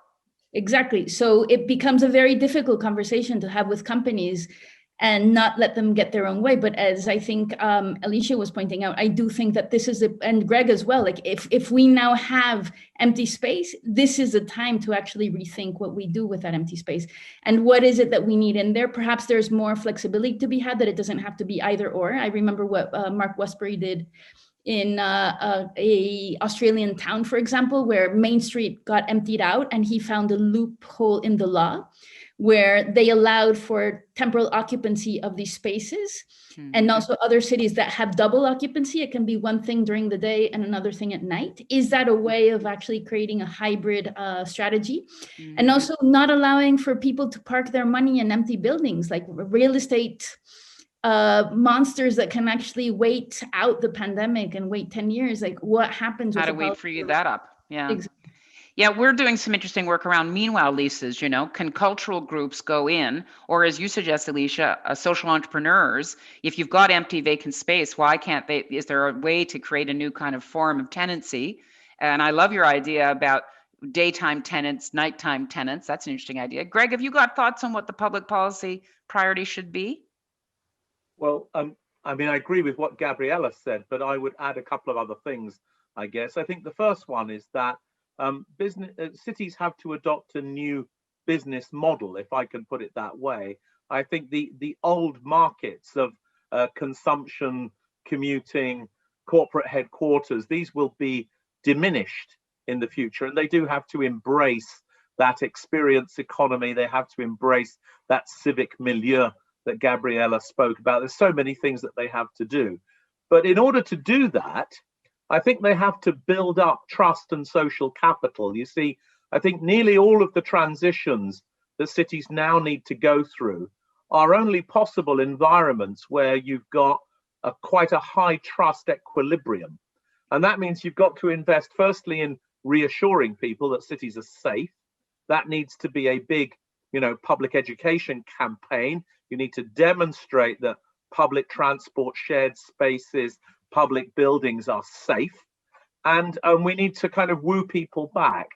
Exactly. So it becomes a very difficult conversation to have with companies and not let them get their own way. But as I think Alicia was pointing out, I do think that this is, and Greg as well, like if we now have empty space, this is the time to actually rethink what we do with that empty space. And what is it that we need in there? Perhaps there's more flexibility to be had, that it doesn't have to be either or. I remember what Mark Westbury did in a Australian town, for example, where Main Street got emptied out, and he found a loophole in the law where they allowed for temporal occupancy of these spaces. And also other cities that have double occupancy, it can be one thing during the day and another thing at night. Is that a way of actually creating a hybrid strategy? And also not allowing for people to park their money in empty buildings, like real estate monsters that can actually wait out the pandemic and wait 10 years. Like what happens? How do we free that up? Yeah. Exactly. Yeah, we're doing some interesting work around meanwhile leases. You know, can cultural groups go in, or as you suggest, Alicia, social entrepreneurs, if you've got empty vacant space, why can't they, is there a way to create a new kind of form of tenancy? And I love your idea about daytime tenants, nighttime tenants. That's an interesting idea. Greg, have you got thoughts on what the public policy priority should be? Well, I mean, I agree with what Gabriella said, but I would add a couple of other things, I guess. I think the first one is that cities have to adopt a new business model, if I can put it that way. I think the old markets of consumption, commuting, corporate headquarters, these will be diminished in the future, and they do have to embrace that experience economy. They have to embrace that civic milieu that Gabriella spoke about. There's so many things that they have to do. But in order to do that, I think they have to build up trust and social capital. You see, I think nearly all of the transitions that cities now need to go through are only possible environments where you've got quite a high trust equilibrium. And that means you've got to invest firstly in reassuring people that cities are safe. That needs to be a big, public education campaign. You need to demonstrate that public transport, shared spaces, public buildings are safe, and we need to kind of woo people back.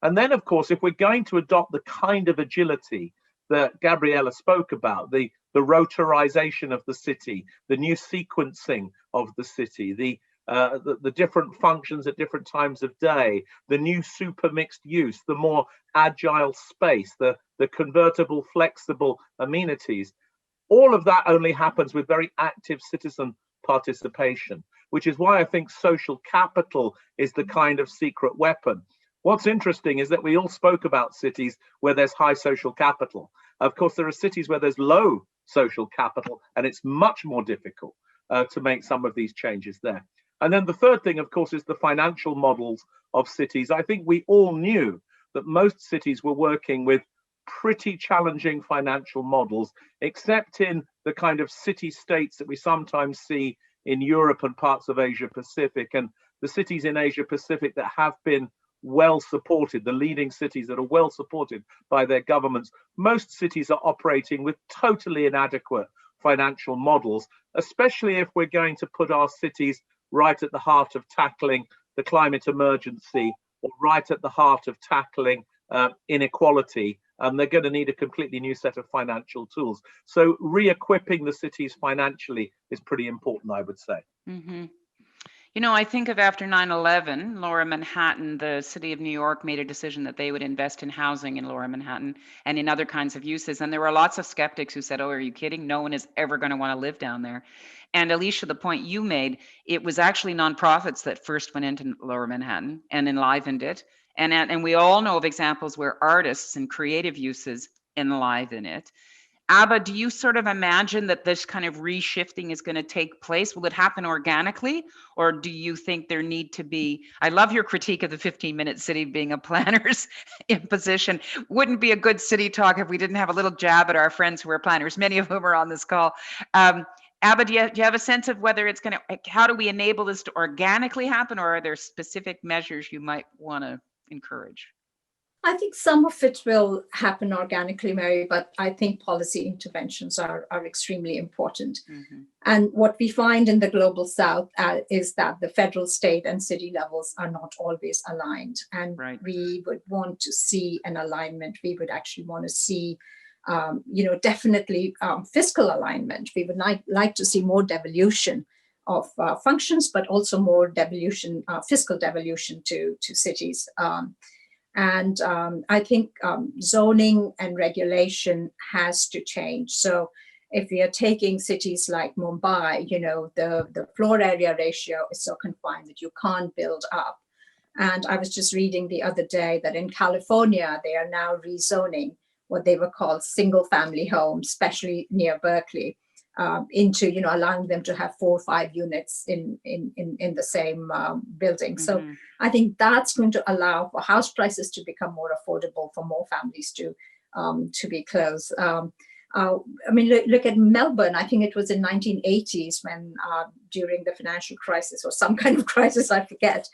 And then, of course, if we're going to adopt the kind of agility that Gabriella spoke about, the rotorization of the city, the new sequencing of the city, the different functions at different times of day, the new super mixed use, the more agile space, the convertible, flexible amenities, all of that only happens with very active citizen participation, which is why I think social capital is the kind of secret weapon. What's interesting is that we all spoke about cities where there's high social capital. Of course, there are cities where there's low social capital, and it's much more difficult to make some of these changes there. And then the third thing, of course, is the financial models of cities. I think we all knew that most cities were working with pretty challenging financial models, except in the kind of city states that we sometimes see in Europe and parts of Asia Pacific. And the cities in Asia Pacific that have been well supported, the leading cities that are well supported by their governments, most cities are operating with totally inadequate financial models, especially if we're going to put our cities right at the heart of tackling the climate emergency, or right at the heart of tackling inequality they're going to need a completely new set of financial tools. So re-equipping the cities financially is pretty important, I would say. Mm-hmm. You know, I think of after 9/11, Lower Manhattan, the city of New York made a decision that they would invest in housing in Lower Manhattan and in other kinds of uses. And there were lots of skeptics who said, oh, are you kidding? No one is ever going to want to live down there. And Alicia, the point you made, it was actually nonprofits that first went into Lower Manhattan and enlivened it. And we all know of examples where artists and creative uses enliven it. Abha, do you sort of imagine that this kind of reshifting is going to take place? Will it happen organically? Or do you think there need to be, I love your critique of the 15-minute city being a planner's imposition. Wouldn't be a good city talk if we didn't have a little jab at our friends who are planners, many of whom are on this call. Abha, do you have a sense of whether it's going to, how do we enable this to organically happen, or are there specific measures you might want to encourage? I think some of it will happen organically, Mary, but I think policy interventions are extremely important. Mm-hmm. And what we find in the global South is that the federal, state, and city levels are not always aligned. And we would want to see an alignment. We would actually want to see, definitely fiscal alignment. We would like to see more devolution of functions, but also more devolution, fiscal devolution to cities. And I think zoning and regulation has to change. So if we are taking cities like Mumbai, the floor area ratio is so confined that you can't build up. And I was just reading the other day that in California, they are now rezoning what they were called single family homes, especially near Berkeley, into, allowing them to have 4 or 5 units in the same building. Mm-hmm. So I think that's going to allow for house prices to become more affordable, for more families to be close. Look at Melbourne. I think it was in 1980s when during the financial crisis or some kind of crisis, I forget,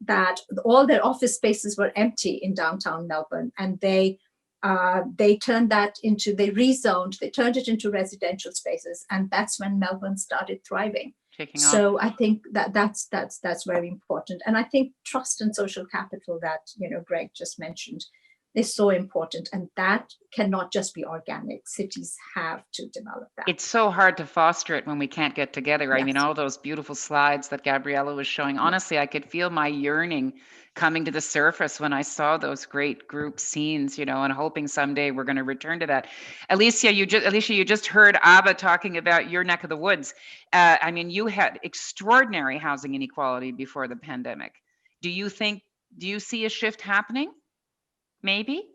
that all their office spaces were empty in downtown Melbourne, and they turned they turned it into residential spaces, and that's when Melbourne started thriving. So I think that's very important. And I think trust and social capital that Greg just mentioned is so important, and that cannot just be organic. Cities have to develop that. It's so hard to foster it when we can't get together. Yes. I mean, all those beautiful slides that Gabriella was showing, honestly, I could feel my yearning coming to the surface when I saw those great group scenes, and hoping someday we're going to return to that. Alicia, you just heard Abha talking about your neck of the woods. You had extraordinary housing inequality before the pandemic. Do you see a shift happening? Maybe?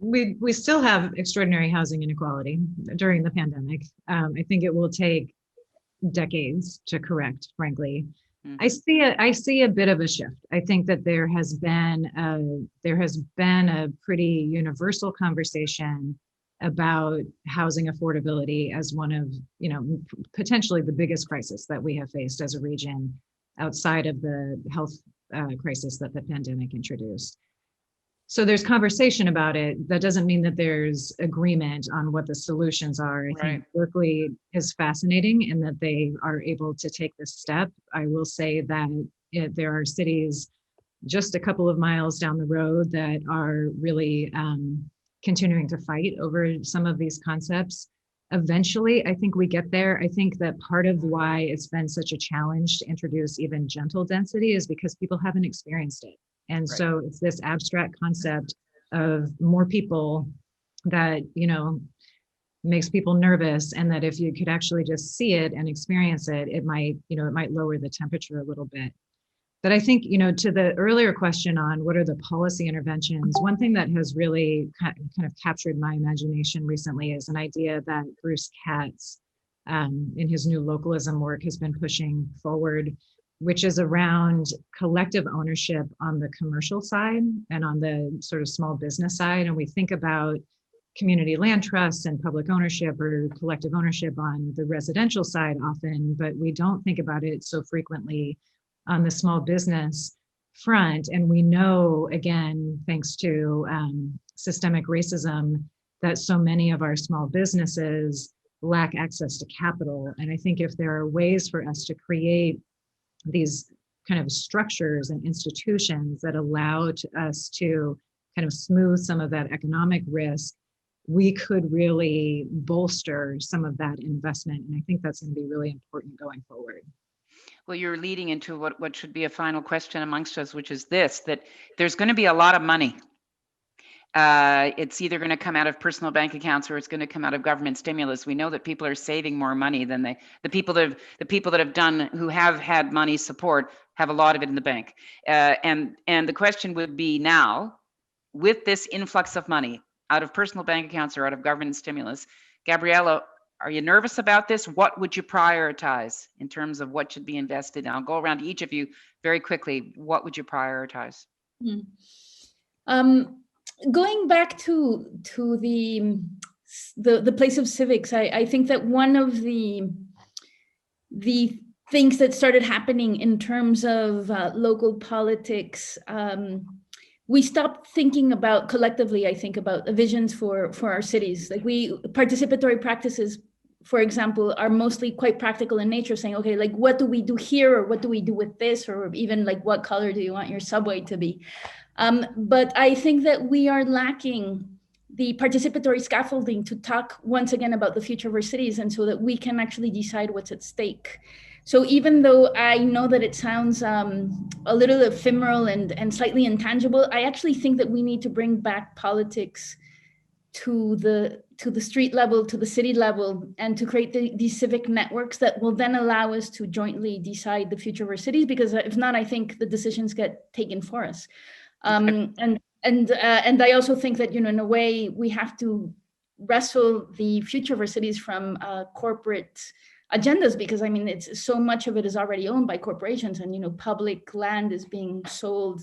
We still have extraordinary housing inequality during the pandemic. I think it will take decades to correct, frankly. Mm-hmm. I see a bit of a shift. I think that there has been a pretty universal conversation about housing affordability as one of, potentially the biggest crisis that we have faced as a region outside of the health crisis that the pandemic introduced. So there's conversation about it. That doesn't mean that there's agreement on what the solutions are. I think Berkeley is fascinating in that they are able to take this step. I will say that there are cities just a couple of miles down the road that are really continuing to fight over some of these concepts. Eventually, I think we get there. I think that part of why it's been such a challenge to introduce even gentle density is because people haven't experienced it. And so it's this abstract concept of more people that, makes people nervous, and that if you could actually just see it and experience it, it might lower the temperature a little bit. But I think, to the earlier question on what are the policy interventions, one thing that has really kind of captured my imagination recently is an idea that Bruce Katz, in his new localism work, has been pushing forward, which is around collective ownership on the commercial side and on the sort of small business side. And we think about community land trusts and public ownership or collective ownership on the residential side often, but we don't think about it so frequently on the small business front. And we know, again, thanks to systemic racism, that so many of our small businesses lack access to capital. And I think if there are ways for us to create these kind of structures and institutions that allow us to kind of smooth some of that economic risk we could really bolster some of that investment. And I think that's going to be really important going forward. Well, you're leading into what should be a final question amongst us, which is this, that there's going to be a lot of money. It's either going to come out of personal bank accounts or it's going to come out of government stimulus. We know that people are saving more money than the people that who have had money support have a lot of it in the bank. And the question would be now, with this influx of money out of personal bank accounts or out of government stimulus, Gabriella, are you nervous about this? What would you prioritize in terms of what should be invested? And I'll go around to each of you very quickly. What would you prioritize? Going back to the place of civics, I think that one of the things that started happening in terms of local politics, we stopped thinking about collectively, I think, about visions for our cities. Like participatory practices, for example, are mostly quite practical in nature, saying, okay, like what do we do here, or what do we do with this, or even like what color do you want your subway to be? But I think that we are lacking the participatory scaffolding to talk once again about the future of our cities, and so that we can actually decide what's at stake. So even though I know that it sounds a little ephemeral and slightly intangible, I actually think that we need to bring back politics to the street level, to the city level, and to create these civic networks that will then allow us to jointly decide the future of our cities. Because if not, I think the decisions get taken for us. And I also think that, in a way, we have to wrestle the future of our cities from corporate agendas, because I mean, it's so much of it is already owned by corporations, and public land is being sold,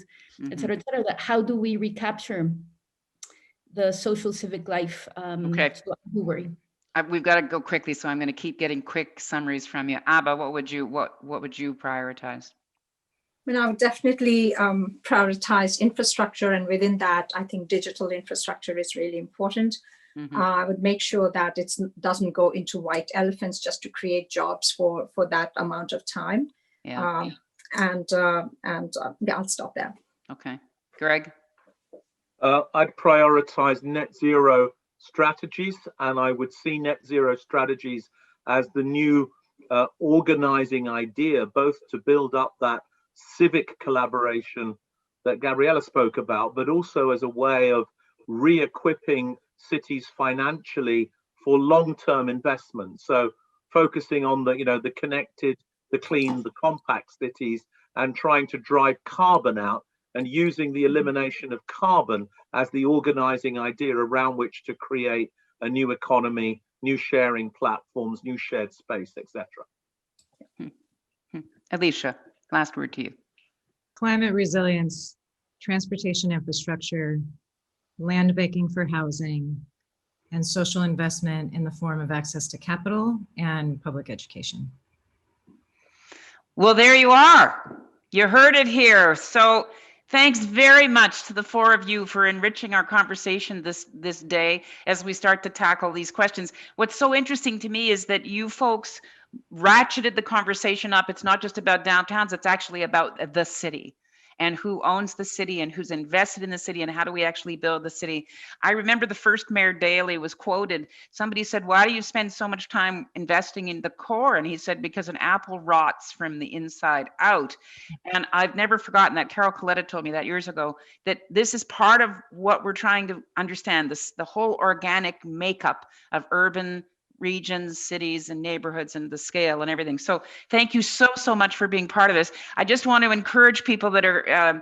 et cetera, that how do we recapture the social civic life? Okay. So I do worry. We've got to go quickly, so I'm going to keep getting quick summaries from you. Abha, what would you prioritize? I mean, I would definitely prioritize infrastructure, and within that, I think digital infrastructure is really important. I would make sure that it doesn't go into white elephants just to create jobs for that amount of time. Yeah. I'll stop there. Okay, Greg. I'd prioritize net zero strategies, and I would see net zero strategies as the new organizing idea, both to build up that civic collaboration that Gabriella spoke about, but also as a way of re-equipping cities financially for long-term investment. So focusing on the connected, the clean, the compact cities, and trying to drive carbon out, and using the elimination of carbon as the organizing idea around which to create a new economy, new sharing platforms, new shared space, etc. Alicia, last word to you. Climate resilience, transportation infrastructure, land banking for housing, and social investment in the form of access to capital and public education. Well, there you are. You heard it here. So thanks very much to the four of you for enriching our conversation this day as we start to tackle these questions. What's so interesting to me is that you folks ratcheted the conversation up. It's not just about downtowns, it's actually about the city, and who owns the city, and who's invested in the city, and how do we actually build the city. I remember the first Mayor Daley was quoted. Somebody said, why do you spend so much time investing in the core? And he said, because an apple rots from the inside out. And I've never forgotten that. Carol Coletta told me that years ago, that this is part of what we're trying to understand, the whole organic makeup of urban regions, cities, and neighborhoods, and the scale and everything. So thank you so much for being part of this. I just want to encourage people that are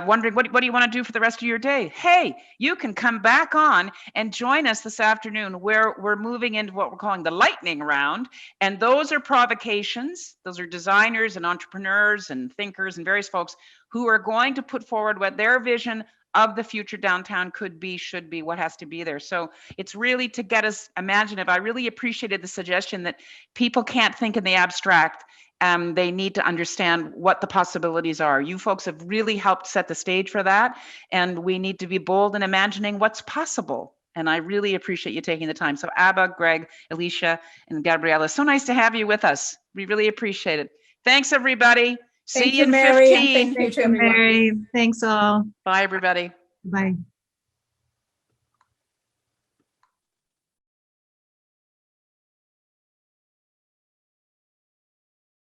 wondering, what do you want to do for the rest of your day? Hey, you can come back on and join us this afternoon, where we're moving into what we're calling the lightning round. And those are provocations. Those are designers and entrepreneurs and thinkers and various folks who are going to put forward what their vision of the future downtown could be, should be, what has to be there. So it's really to get us imaginative. I really appreciated the suggestion that people can't think in the abstract. They need to understand what the possibilities are. You folks have really helped set the stage for that. And we need to be bold in imagining what's possible. And I really appreciate you taking the time. So Abha, Greg, Alicia, and Gabriella, so nice to have you with us. We really appreciate it. Thanks, everybody. See you in 15. Thank you, Mary. Thanks all. Bye, everybody. Bye.